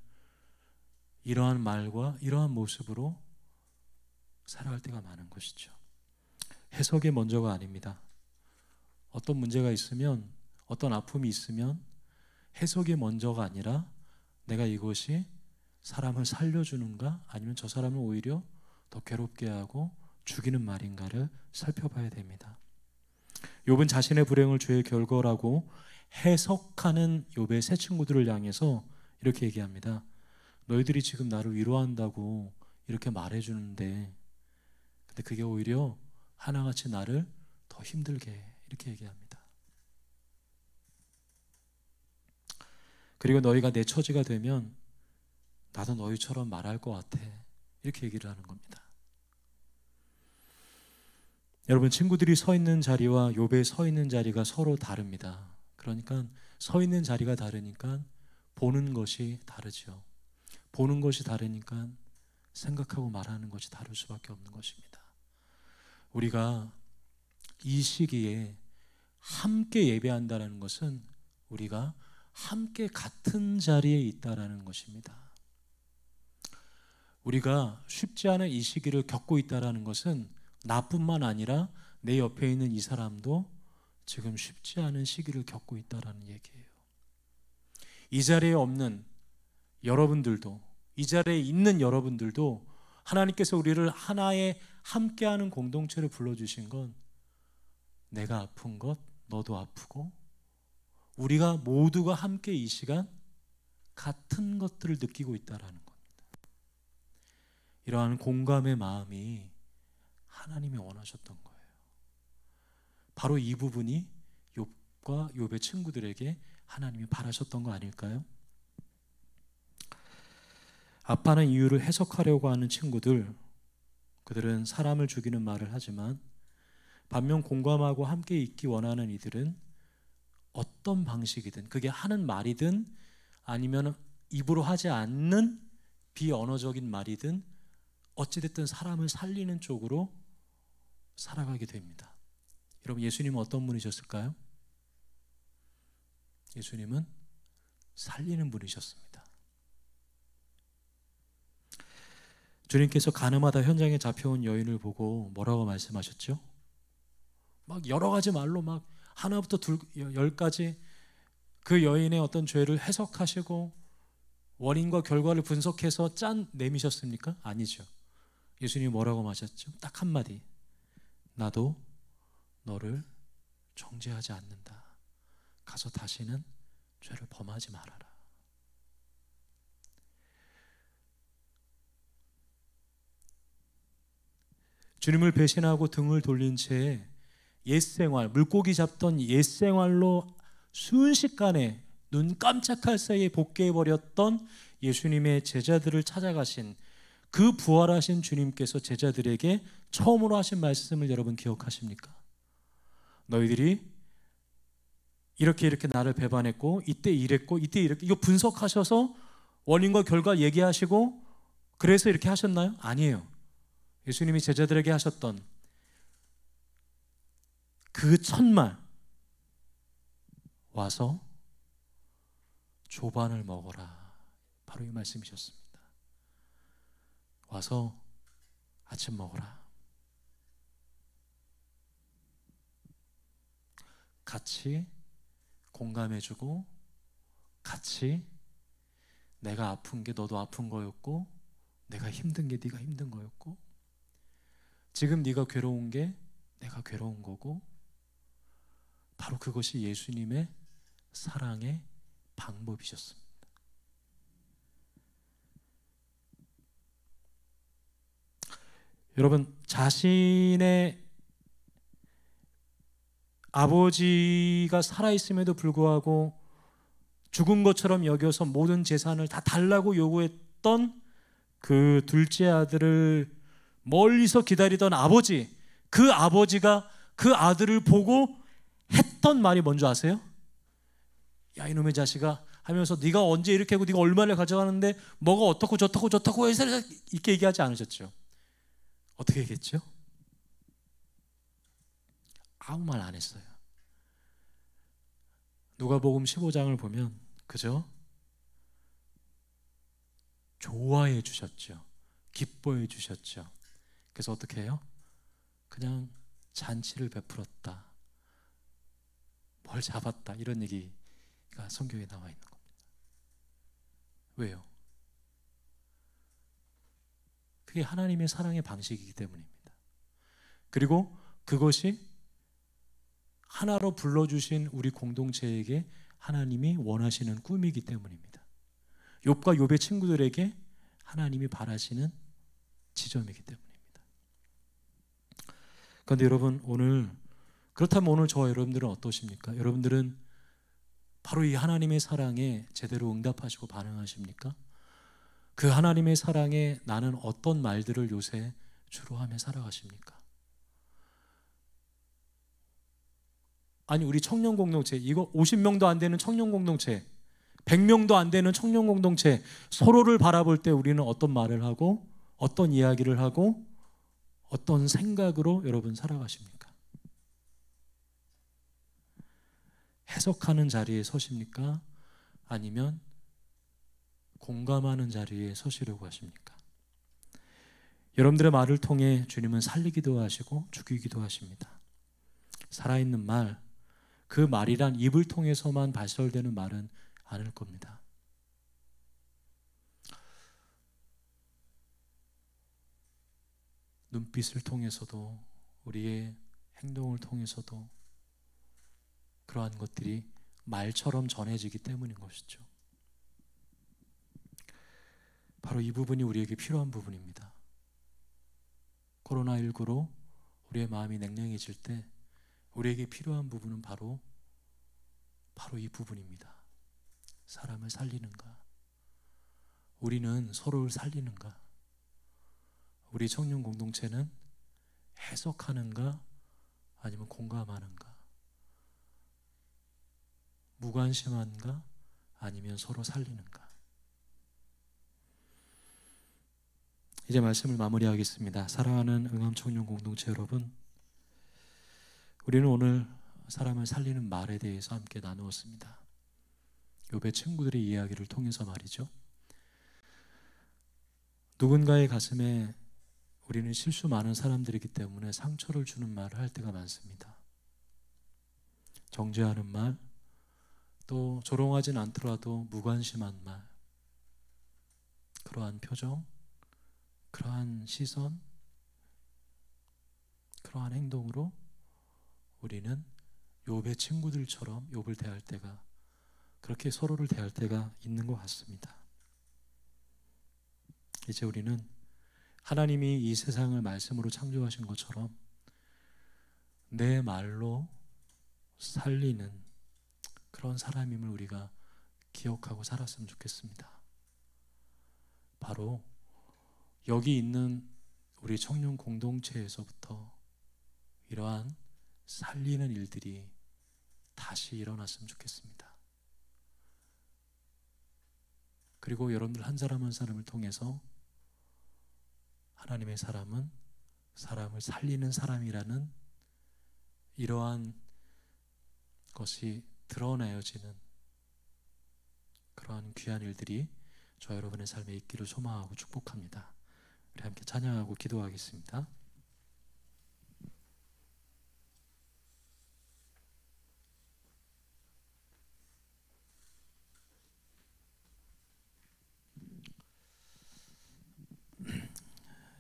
이러한 말과 이러한 모습으로 살아갈 때가 많은 것이죠. 해석이 먼저가 아닙니다. 어떤 문제가 있으면, 어떤 아픔이 있으면 해석이 먼저가 아니라 내가 이것이 사람을 살려주는가 아니면 저 사람을 오히려 더 괴롭게 하고 죽이는 말인가를 살펴봐야 됩니다. 욥은 자신의 불행을 죄의 결과라고 해석하는 욥의 세 친구들을 향해서 이렇게 얘기합니다. 너희들이 지금 나를 위로한다고 이렇게 말해주는데 근데 그게 오히려 하나같이 나를 더 힘들게 해. 이렇게 얘기합니다. 그리고 너희가 내 처지가 되면 나도 너희처럼 말할 것 같아. 이렇게 얘기를 하는 겁니다. 여러분, 친구들이 서 있는 자리와 욥의 서 있는 자리가 서로 다릅니다. 그러니까 서 있는 자리가 다르니까 보는 것이 다르죠. 보는 것이 다르니까 생각하고 말하는 것이 다를 수밖에 없는 것입니다. 우리가 이 시기에 함께 예배한다는 것은 우리가 함께 같은 자리에 있다라는 것입니다. 우리가 쉽지 않은 이 시기를 겪고 있다라는 것은 나뿐만 아니라 내 옆에 있는 이 사람도 지금 쉽지 않은 시기를 겪고 있다라는 얘기예요. 이 자리에 없는 여러분들도, 이 자리에 있는 여러분들도 하나님께서 우리를 하나의 함께하는 공동체를 불러주신 건 내가 아픈 것, 너도 아프고 우리가 모두가 함께 이 시간 같은 것들을 느끼고 있다라는 겁니다. 이러한 공감의 마음이 하나님이 원하셨던 거예요. 바로 이 부분이 욥과 욥의 친구들에게 하나님이 바라셨던 거 아닐까요? 아파하는 이유를 해석하려고 하는 친구들, 그들은 사람을 죽이는 말을 하지만 반면 공감하고 함께 있기 원하는 이들은 어떤 방식이든, 그게 하는 말이든 아니면 입으로 하지 않는 비언어적인 말이든 어찌됐든 사람을 살리는 쪽으로 살아가게 됩니다. 여러분, 예수님은 어떤 분이셨을까요? 예수님은 살리는 분이셨습니다. 주님께서 가늠하다 현장에 잡혀온 여인을 보고 뭐라고 말씀하셨죠? 막 여러 가지 말로 막 하나부터 10까지 그 여인의 어떤 죄를 해석하시고 원인과 결과를 분석해서 짠 내미셨습니까? 아니죠. 예수님이 뭐라고 하셨죠? 딱 한마디. 나도 너를 정죄하지 않는다. 가서 다시는 죄를 범하지 말아라. 주님을 배신하고 등을 돌린 채 옛생활, 물고기 잡던 옛생활로 순식간에 눈 깜짝할 사이에 복귀해버렸던 예수님의 제자들을 찾아가신 그 부활하신 주님께서 제자들에게 처음으로 하신 말씀을 여러분 기억하십니까? 너희들이 이렇게 나를 배반했고 이때 이랬고 이때 이렇게, 이거 분석하셔서 원인과 결과 얘기하시고 그래서 이렇게 하셨나요? 아니에요. 예수님이 제자들에게 하셨던 그 첫말, 와서 조반을 먹어라, 바로 이 말씀이셨습니다. 와서 아침 먹어라. 같이 공감해주고, 같이 내가 아픈 게 너도 아픈 거였고, 내가 힘든 게 네가 힘든 거였고, 지금 네가 괴로운 게 내가 괴로운 거고, 바로 그것이 예수님의 사랑의 방법이셨습니다. 여러분, 자신의 아버지가 살아있음에도 불구하고 죽은 것처럼 여겨서 모든 재산을 다 달라고 요구했던 그 둘째 아들을 멀리서 기다리던 아버지, 그 아버지가 그 아들을 보고 했던 말이 뭔지 아세요? 야, 이놈의 자식아 하면서 네가 언제 이렇게 하고 네가 얼마를 가져가는데 뭐가 어떻고 저렇고 해서 이렇게 얘기하지 않으셨죠? 어떻게 얘기했죠? 아무 말 안 했어요. 누가복음 15장을 보면 그저 좋아해 주셨죠. 기뻐해 주셨죠. 그래서 어떻게 해요? 그냥 잔치를 베풀었다, 뭘 잡았다, 이런 얘기가 성경에 나와 있는 겁니다. 왜요? 그게 하나님의 사랑의 방식이기 때문입니다. 그리고 그것이 하나로 불러주신 우리 공동체에게 하나님이 원하시는 꿈이기 때문입니다. 욥과 욥의 친구들에게 하나님이 바라시는 지점이기 때문입니다. 그런데 여러분, 그렇다면 오늘 저와 여러분들은 어떠십니까? 여러분들은 바로 이 하나님의 사랑에 제대로 응답하시고 반응하십니까? 그 하나님의 사랑에 나는 어떤 말들을 요새 주로 하며 살아가십니까? 아니, 우리 청년 공동체, 이거 50명도 안 되는 청년 공동체, 100명도 안 되는 청년 공동체, 서로를 바라볼 때 우리는 어떤 말을 하고 어떤 이야기를 하고 어떤 생각으로 여러분 살아가십니까? 해석하는 자리에 서십니까? 아니면 공감하는 자리에 서시려고 하십니까? 여러분들의 말을 통해 주님은 살리기도 하시고 죽이기도 하십니다. 살아있는 말, 그 말이란 입을 통해서만 발설되는 말은 아닐 겁니다. 눈빛을 통해서도, 우리의 행동을 통해서도 그러한 것들이 말처럼 전해지기 때문인 것이죠. 바로 이 부분이 우리에게 필요한 부분입니다. 코로나19로 우리의 마음이 냉랭해질 때 우리에게 필요한 부분은 바로 이 부분입니다. 사람을 살리는가? 우리는 서로를 살리는가? 우리 청년 공동체는 해석하는가? 아니면 공감하는가? 무관심한가? 아니면 서로 살리는가? 이제 말씀을 마무리하겠습니다. 사랑하는 응암 청년 공동체 여러분, 우리는 오늘 사람을 살리는 말에 대해서 함께 나누었습니다. 욥의 친구들의 이야기를 통해서 말이죠. 누군가의 가슴에 우리는 실수 많은 사람들이기 때문에 상처를 주는 말을 할 때가 많습니다. 정죄하는 말, 또 조롱하진 않더라도 무관심한 말, 그러한 표정, 그러한 시선, 그러한 행동으로 우리는 욥의 친구들처럼 욥을 대할 때가, 그렇게 서로를 대할 때가 있는 것 같습니다. 이제 우리는 하나님이 이 세상을 말씀으로 창조하신 것처럼 내 말로 살리는 그런 사람임을 우리가 기억하고 살았으면 좋겠습니다. 바로 여기 있는 우리 청년 공동체에서부터 이러한 살리는 일들이 다시 일어났으면 좋겠습니다. 그리고 여러분들 한 사람 한 사람을 통해서 하나님의 사람은 사람을 살리는 사람이라는 이러한 것이 드러내어지는 그러한 귀한 일들이 저 여러분의 삶에 있기를 소망하고 축복합니다. 우리 함께 찬양하고 기도하겠습니다.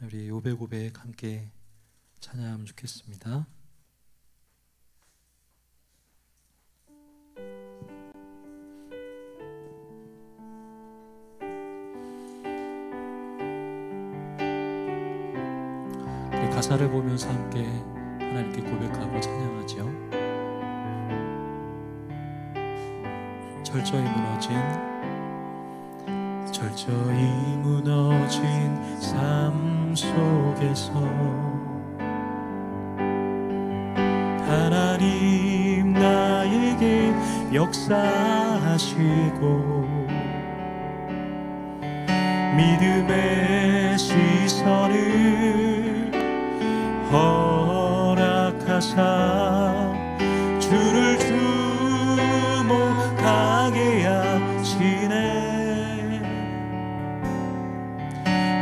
우리 요배고백 함께 찬양하면 좋겠습니다. 우리 가사를 보면서 함께 하나님께 고백하고 찬양하죠. 철저히 무너진 삶 속에서 하나님 나에게 역사하시고 믿음의 시선을 허락하사 주를 주목하게 하시네.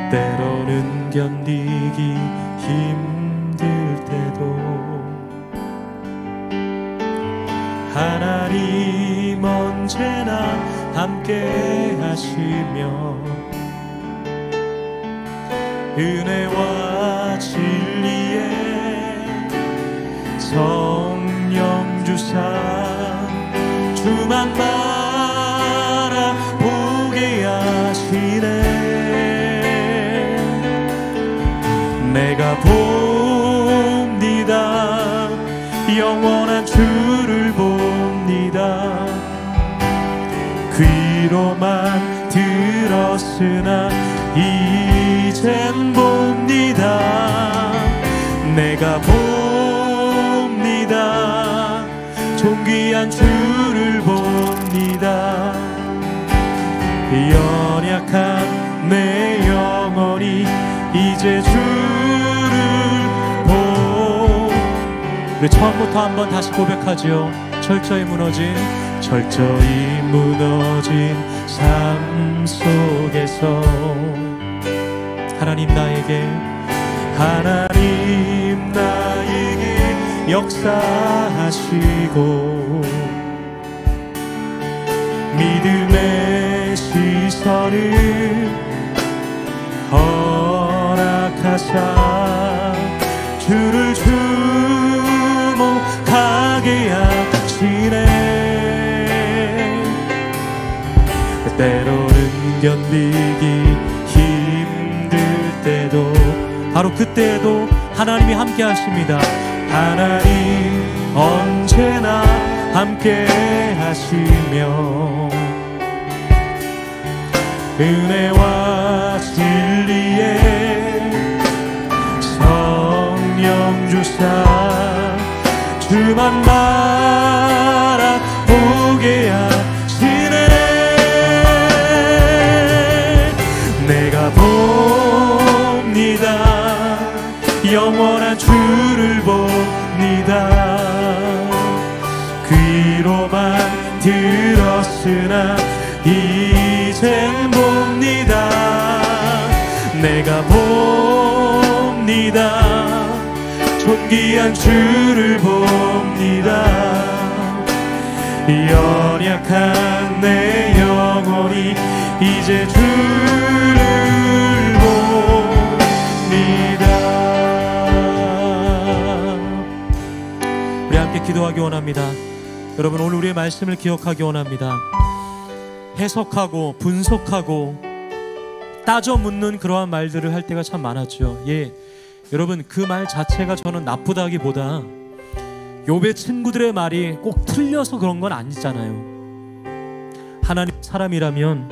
때로는 견디기 힘들 때도 하나님 언제나 함께 하시며 은혜와 진리에 성령 주사 주만 바라보게 하시네. 내가 봅니다. 영원한 주를 봅니다. 귀로만 들었으나 이젠 봅니다. 내가 봅니다. 존귀한 주를 봅니다. 연약한 내 영혼이 이제 주를 우리 처음부터 한번 다시 고백하죠. 철저히 무너진 삶 속에서 하나님 나에게 역사하시고 믿음의 시선을 허락하사 주를 주목하게 하시네. 때로는 견디기 힘들 때도 바로 그때에도 하나님이 함께 하십니다. 하나님 언제나 함께 하시며 은혜와 진리에 성령 주사 주만 바라보게 하시네. 내가 봅니다. 영원한 주를 봅니다. 귀로만 들었으나 이젠 봅니다. 내가 봅니다. 존귀한 주를 봅니다. 연약한 내 영혼이 이제 주를 봅니다. 우리 함께 기도하기 원합니다. 여러분, 오늘 우리의 말씀을 기억하기 원합니다. 해석하고 분석하고 따져 묻는 그러한 말들을 할 때가 참 많았죠. 예, 여러분 그 말 자체가 저는 나쁘다기보다 욥의 친구들의 말이 꼭 틀려서 그런 건 아니잖아요. 하나님 사람이라면,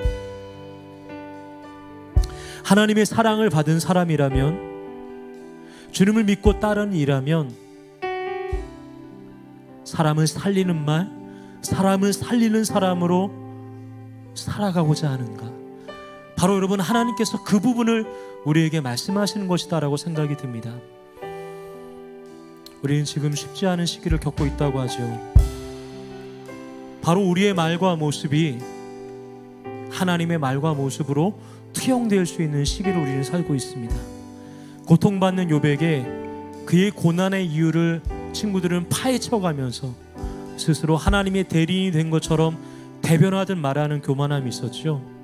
하나님의 사랑을 받은 사람이라면, 주님을 믿고 따르는 이라면 사람을 살리는 말, 사람을 살리는 사람으로 살아가고자 하는가? 바로 여러분 하나님께서 그 부분을 우리에게 말씀하시는 것이다라고 생각이 듭니다. 우리는 지금 쉽지 않은 시기를 겪고 있다고 하죠. 바로 우리의 말과 모습이 하나님의 말과 모습으로 투영될 수 있는 시기를 우리는 살고 있습니다. 고통받는 욥에게 그의 고난의 이유를 친구들은 파헤쳐가면서 스스로 하나님의 대리인이 된 것처럼 대변하듯 말하는 교만함이 있었죠.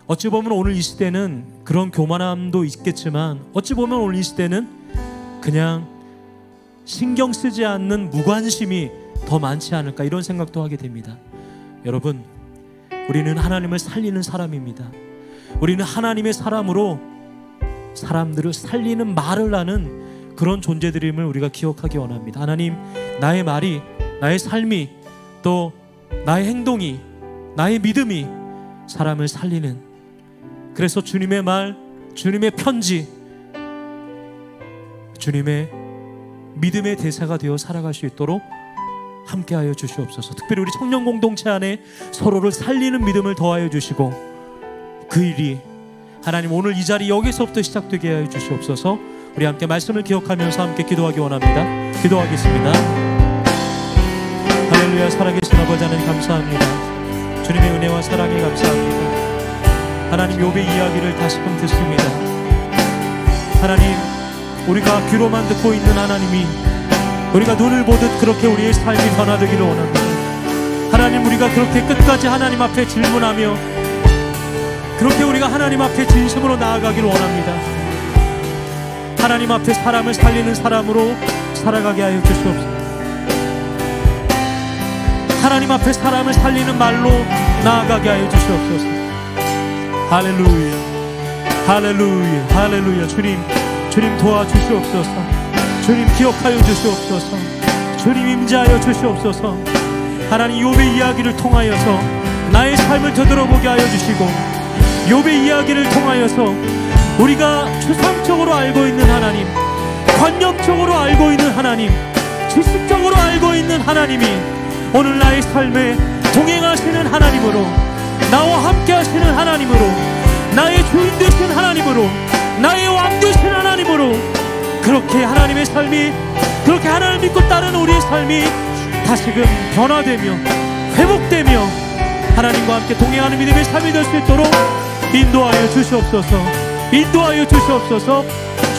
어찌 보면 오늘 이 시대는 그런 교만함도 있겠지만, 어찌 보면 오늘 이 시대는 그냥 신경 쓰지 않는 무관심이 더 많지 않을까, 이런 생각도 하게 됩니다. 여러분, 우리는 하나님을 살리는 사람입니다. 우리는 하나님의 사람으로 사람들을 살리는 말을 하는 그런 존재들임을 우리가 기억하기 원합니다. 하나님, 나의 말이, 나의 삶이, 또 나의 행동이, 나의 믿음이 사람을 살리는, 그래서 주님의 말, 주님의 편지, 주님의 믿음의 대사가 되어 살아갈 수 있도록 함께하여 주시옵소서. 특별히 우리 청년 공동체 안에 서로를 살리는 믿음을 더하여 주시고, 그 일이 하나님 오늘 이 자리 여기서부터 시작되게 하여 주시옵소서. 우리 함께 말씀을 기억하면서 함께 기도하기 원합니다. 기도하겠습니다. 할렐루야. 살아계신 아버지 하나님 감사합니다. 주님의 은혜와 사랑에 감사합니다. 하나님, 욥의 이야기를 다시금 듣습니다. 하나님, 우리가 귀로만 듣고 있는 하나님이 우리가 눈을 보듯 그렇게 우리의 삶이 변화되기를 원합니다. 하나님, 우리가 그렇게 끝까지 하나님 앞에 질문하며 그렇게 우리가 하나님 앞에 진심으로 나아가기를 원합니다. 하나님 앞에 사람을 살리는 사람으로 살아가게 하여 주시옵소서. 하나님 앞에 사람을 살리는 말로 나아가게 하여 주시옵소서. 할렐루야, 할렐루야, 할렐루야. 주님 도와주시옵소서. 주님 기억하여 주시옵소서. 주님 임재하여 주시옵소서. 하나님, 욥의 이야기를 통하여서 나의 삶을 되돌아보게 하여 주시고, 욥의 이야기를 통하여서 우리가 추상적으로 알고 있는 하나님, 관념적으로 알고 있는 하나님, 지식적으로 알고 있는 하나님이 오늘 나의 삶에 동행하시는 하나님으로, 나와 함께 하시는 하나님으로, 나의 주인 되신 하나님으로, 나의 왕 되신 하나님으로, 그렇게 하나님의 삶이, 그렇게 하나님을 믿고 따르는 우리의 삶이 다시금 변화되며 회복되며 하나님과 함께 동행하는 믿음의 삶이 될 수 있도록 인도하여 주시옵소서. 인도하여 주시옵소서.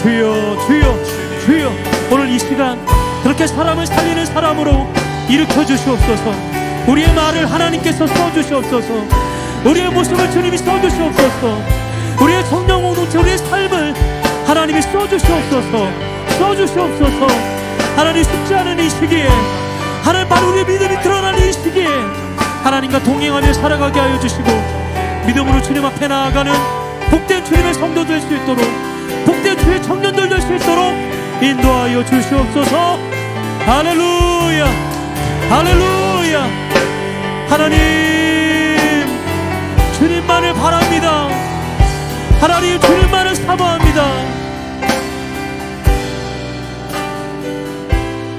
주여, 주여, 주여. 오늘 이 시간 그렇게 사람을 살리는 사람으로 일으켜 주시옵소서. 우리의 말을 하나님께서 써주시옵소서. 우리의 모습을 주님이 써주시옵소서. 우리의 청년 공동체, 우리의 삶을 하나님이 써주시옵소서. 써주시옵소서. 하나님, 쉽지 않은 이 시기에, 하나님, 바로 우리의 믿음이 드러나는 이 시기에 하나님과 동행하며 살아가게 하여 주시고, 믿음으로 주님 앞에 나아가는 복된 주님의 성도 될 수 있도록, 복된 주의 청년들 될 수 있도록 인도하여 주시옵소서. 할렐루야, 할렐루야. 하나님, 주님만을 바랍니다. 하나님, 주님만을 사모합니다.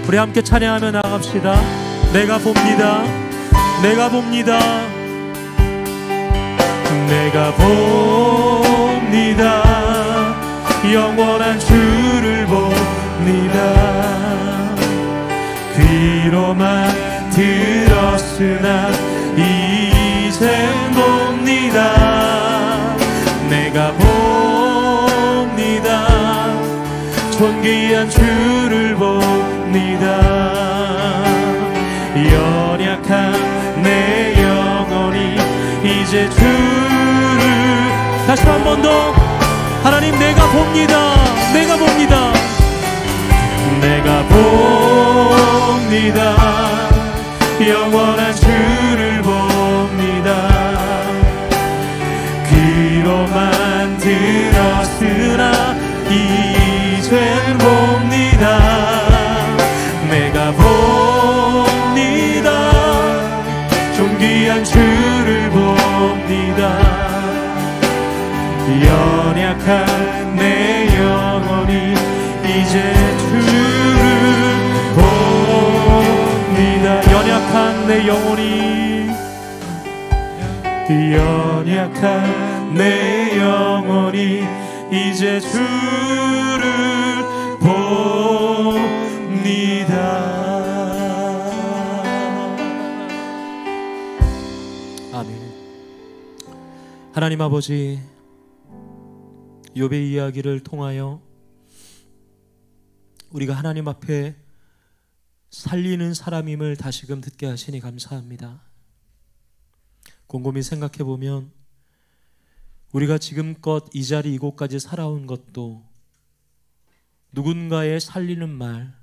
우리 함께 찬양하며 나갑시다. 내가 봅니다. 내가 봅니다. 내가 봅니다. 영원한 주를 봅니다. 귀로만 들었으나 이젠 봅니다. 내가 봅니다. 존귀한 주를 봅니다. 연약한 내 영혼이 이제 주를, 다시 한 번 더. 하나님, 내가 봅니다. 내가 봅니다. 내가 봅니다. 영원한 주를 봅니다. 귀로만 그냥 주를 봅니다. 연약한 내 영혼이 이제 주를 봅니다. 연약한 내 영혼이, 연약한 내 영혼이 이제 주를 봅니다. 아멘. 하나님 아버지, 욥의 이야기를 통하여 우리가 하나님 앞에 살리는 사람임을 다시금 듣게 하시니 감사합니다. 곰곰이 생각해 보면 우리가 지금껏 이 자리 이곳까지 살아온 것도 누군가의 살리는 말,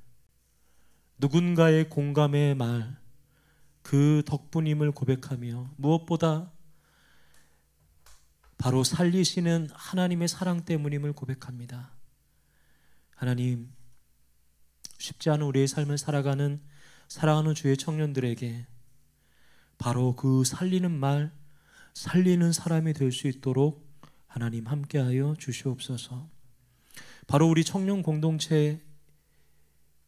누군가의 공감의 말, 그 덕분임을 고백하며 무엇보다 바로 살리시는 하나님의 사랑 때문임을 고백합니다. 하나님, 쉽지 않은 우리의 삶을 살아가는 사랑하는 주의 청년들에게 바로 그 살리는 말, 살리는 사람이 될 수 있도록 하나님 함께하여 주시옵소서. 바로 우리 청년 공동체,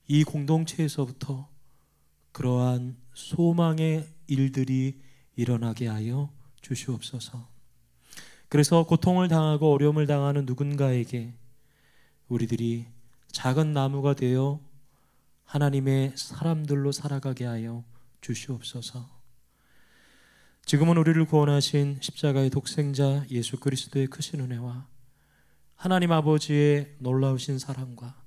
이 공동체에서부터 그러한 소망의 일들이 일어나게 하여 주시옵소서. 그래서 고통을 당하고 어려움을 당하는 누군가에게 우리들이 작은 나무가 되어 하나님의 사람들로 살아가게 하여 주시옵소서. 지금은 우리를 구원하신 십자가의 독생자 예수 그리스도의 크신 은혜와 하나님 아버지의 놀라우신 사랑과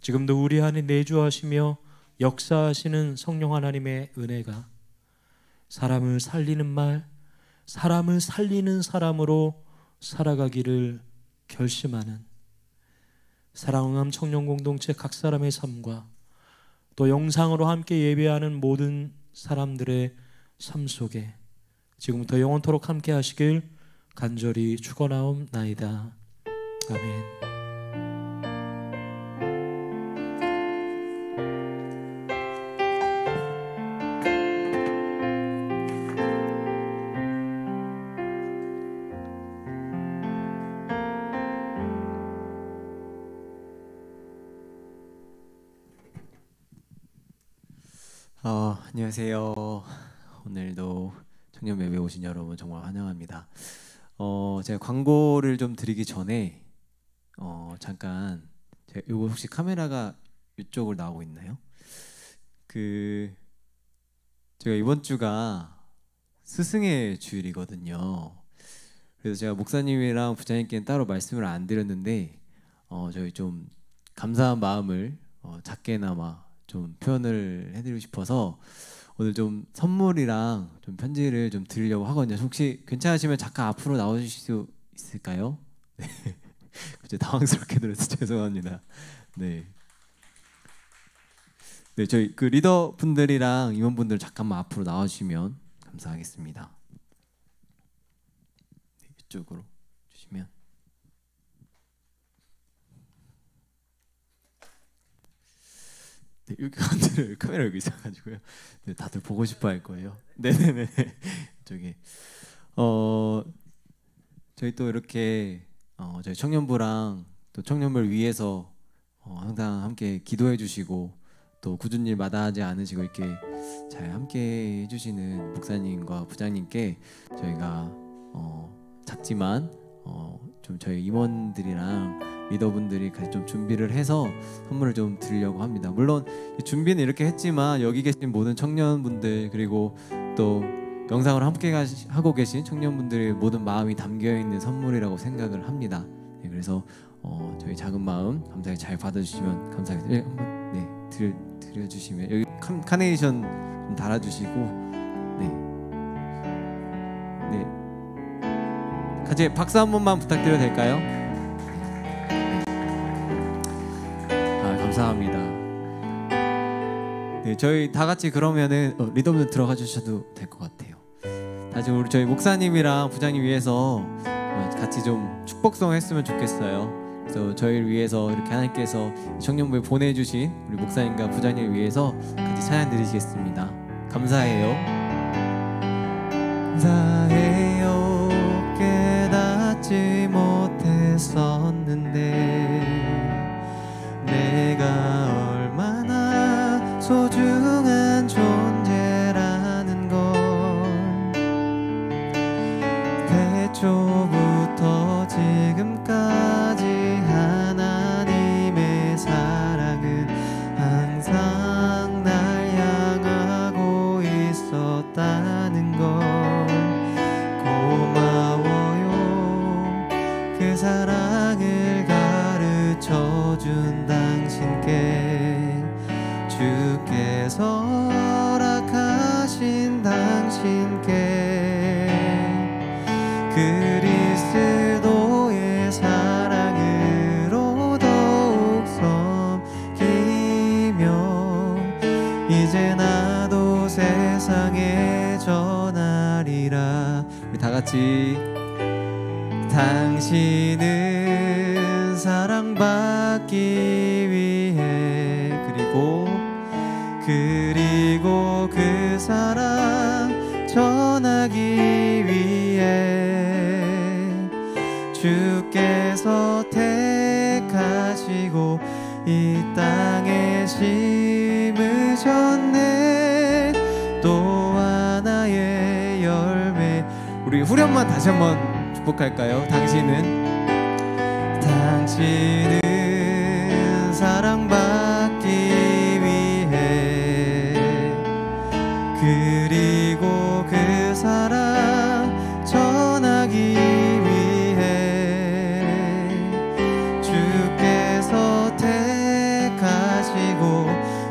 지금도 우리 안에 내주하시며 역사하시는 성령 하나님의 은혜가 사람을 살리는 말, 사람을 살리는 사람으로 살아가기를 결심하는 사랑함 청년 공동체 각 사람의 삶과 또 영상으로 함께 예배하는 모든 사람들의 삶 속에 지금부터 영원토록 함께 하시길 간절히 축원하옵나이다. 아멘. 안녕하세요. 오늘도 청년 예배 오신 여러분 정말 환영합니다. 제가 광고를 좀 드리기 전에 잠깐 이거 혹시 카메라가 이쪽으로 나오고 있나요? 제가 이번 주가 스승의 주일이거든요. 그래서 제가 목사님이랑 부장님께는 따로 말씀을 안 드렸는데 저희 좀 감사한 마음을 작게나마 좀 표현을 해드리고 싶어서 오늘 좀 선물이랑 좀 편지를 좀 드리려고 하거든요. 혹시 괜찮으시면 잠깐 앞으로 나오실 수 있을까요? 네. 당황스럽게 들어서 죄송합니다. 네. 네, 저희 그 리더 분들이랑 임원분들 잠깐만 앞으로 나와주시면 감사하겠습니다. 네, 이쪽으로 주시면. 네, 여기 카메라 여기 있어가지고요. 네, 다들 보고 싶어할 거예요. 네네네. 저기 저희 또 이렇게 저희 청년부랑 또 청년부를 위해서 항상 함께 기도해 주시고 또 굳은 일 마다하지 않으시고 이렇게 잘 함께 해주시는 목사님과 부장님께 저희가 작지만 좀 저희 임원들이랑 리더분들이 같이 좀 준비를 해서 선물을 좀 드리려고 합니다. 물론 준비는 이렇게 했지만 여기 계신 모든 청년분들 그리고 또 영상을 함께 하고 계신 청년분들의 모든 마음이 담겨있는 선물이라고 생각을 합니다. 네, 그래서 저희 작은 마음 감사하게 잘 받아주시면 감사하겠습니다. 한번 드려주시면 여기 카네이션 좀 달아주시고 네, 같이 박수 한 번만 부탁드려도 될까요? 감사합니다. 네, 저희 다 같이 그러면은 리더분들 들어가 주셔도 될 것 같아요. 다시 우리 저희 목사님이랑 부장님 위해서 같이 좀 축복성 했으면 좋겠어요. 그래서 저희를 위해서 이렇게 하나님께서 청년부에 보내주신 우리 목사님과 부장님을 위해서 같이 찬양 드리시겠습니다. 감사해요. 감사해요. 깨닫지 못했었는데 내가 얼마나 소중한 존재라는 걸 태초부터 지금까지 하나님의 사랑은 항상 날 향하고 있었다는 걸 고마워요. 그 사랑을 가르쳐준 당신께 주께서 허락하신 당신께 그리스도의 사랑으로 더욱 섬기며 이제 나도 세상에 전하리라. 우리 다 같이 당신은 사랑받기 위해 그리고 그 사랑 전하기 위해 주께서 택하시고 이 땅에 심으셨네. 또 하나의 열매. 우리 후렴만 다시 한번 축복할까요? 당신은 사랑받기 위해 그리고 그 사랑 전하기 위해 주께서 택하시고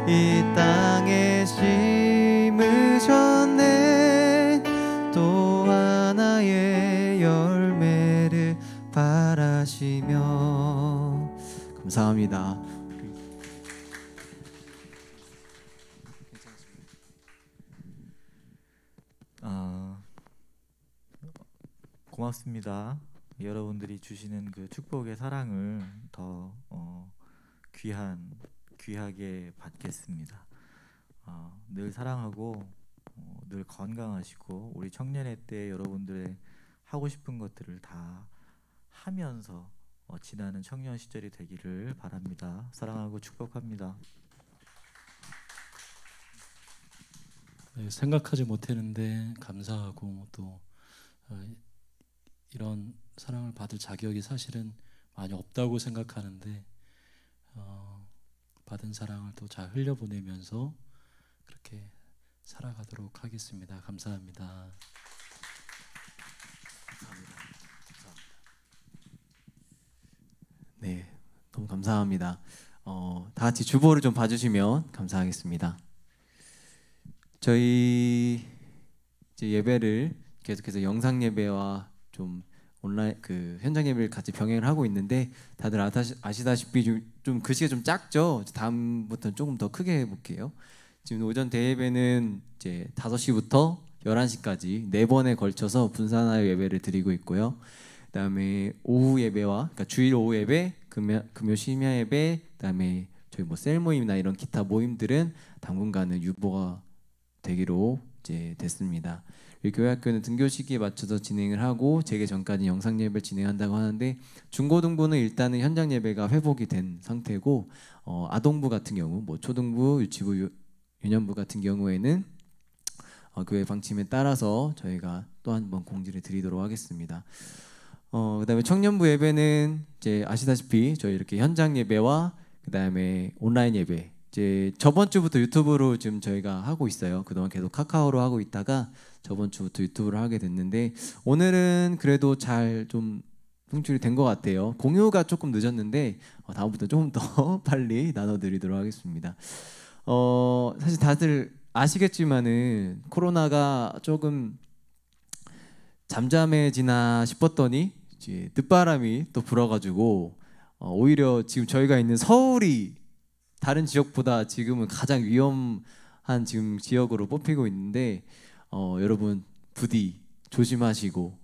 이 땅에 심으셨네. 또 하나의 열매를 바라시며. 감사합니다. 고맙습니다. 여러분들이 주시는 그 축복의 사랑을 더 귀하게 받겠습니다. 늘 사랑하고 늘 건강하시고 우리 청년회 때 여러분들의 하고 싶은 것들을 다 하면서 지나는 청년 시절이 되기를 바랍니다. 사랑하고 축복합니다. 네, 생각하지 못했는데 감사하고 또 이런 사랑을 받을 자격이 사실은 많이 없다고 생각하는데 받은 사랑을 또 잘 흘려보내면서 그렇게 살아가도록 하겠습니다. 감사합니다. 네, 너무 감사합니다. 다 같이 주보를 좀 봐주시면 감사하겠습니다. 저희 이제 예배를 계속해서 영상 예배와 좀 온라인 그 현장 예배를 같이 병행을 하고 있는데 다들 아시다시피 좀 글씨가 좀 작죠? 다음부터는 조금 더 크게 해볼게요. 지금 오전 대예배는 이제 5시부터 11시까지 4번에 걸쳐서 분산하여 예배를 드리고 있고요. 그다음에 오후 예배와 그러니까 주일 오후 예배, 금요 심야 예배, 그다음에 저희 뭐 셀 모임이나 이런 기타 모임들은 당분간은 유보가 되기로 이제 됐습니다. 교회학교는 등교 시기에 맞춰서 진행을 하고 재개 전까지 영상 예배를 진행한다고 하는데 중고등부는 일단은 현장 예배가 회복이 된 상태고 아동부 같은 경우 뭐 초등부, 유치부, 유년부 같은 경우에는 교회 방침에 따라서 저희가 또 한 번 공지를 드리도록 하겠습니다. 그다음에 청년부 예배는 이제 아시다시피 저희 이렇게 현장 예배와 그다음에 온라인 예배 이제 저번 주부터 유튜브로 지금 저희가 하고 있어요. 그동안 계속 카카오로 하고 있다가 저번 주부터 유튜브를 하게 됐는데 오늘은 그래도 잘 좀 송출이 된 것 같아요. 공유가 조금 늦었는데 다음부터 조금 더 빨리 나눠드리도록 하겠습니다. 사실 다들 아시겠지만은 코로나가 조금 잠잠해지나 싶었더니 이제 늦바람이 또 불어가지고 오히려 지금 저희가 있는 서울이 다른 지역보다 지금은 가장 위험한 지금 지역으로 뽑히고 있는데 여러분 부디 조심하시고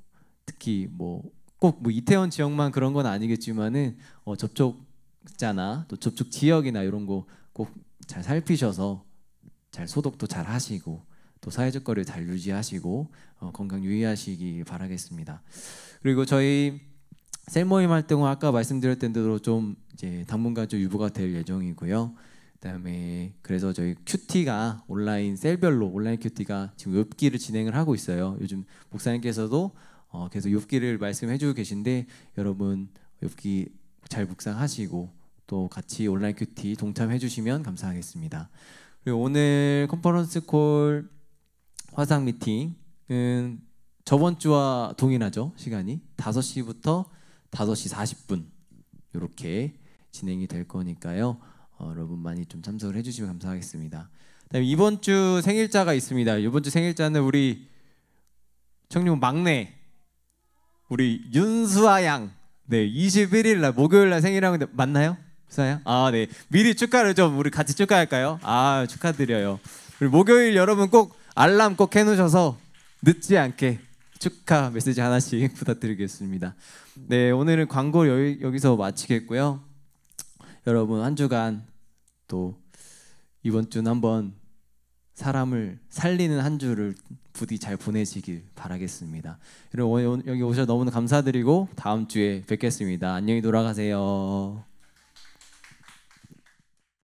특히 뭐 꼭 뭐 이태원 지역만 그런 건 아니겠지만은 접촉자나 또 접촉 지역이나 이런 거 꼭 잘 살피셔서 잘 소독도 잘 하시고 또 사회적 거리 잘 유지하시고 건강 유의하시기 바라겠습니다. 그리고 저희 셀 모임 활동은 아까 말씀드렸던 대로 좀 이제 당분간 좀 유보가 될 예정이고요. 그다음에 그래서 저희 큐티가 온라인 셀별로 온라인 큐티가 지금 욥기를 진행을 하고 있어요. 요즘 목사님께서도 계속 욥기를 말씀해주고 계신데 여러분 욥기 잘 묵상하시고 또 같이 온라인 큐티 동참해주시면 감사하겠습니다. 그리고 오늘 컨퍼런스 콜 화상 미팅은 저번 주와 동일하죠. 시간이 5시부터 5시 40분 이렇게 진행이 될 거니까요. 여러분 많이 좀 참석을 해주시면 감사하겠습니다. 그다음에 이번 주 생일자가 있습니다. 이번 주 생일자는 우리 청년 막내 우리 윤수아 양. 네, 21일 날 목요일 날 생일하는데 맞나요? 수아야? 아, 네. 미리 축하를 좀 우리 같이 축하할까요? 아, 축하드려요. 우리 목요일 여러분 꼭 알람 꼭 해놓으셔서 늦지 않게 축하 메시지 하나씩 부탁드리겠습니다. 네, 오늘은 광고 여기서 마치겠고요. 여러분 한 주간 또 이번 주는 한번 사람을 살리는 한 주를 부디 잘 보내시길 바라겠습니다. 여러분 여기 오셔서 너무나 감사드리고 다음 주에 뵙겠습니다. 안녕히 돌아가세요.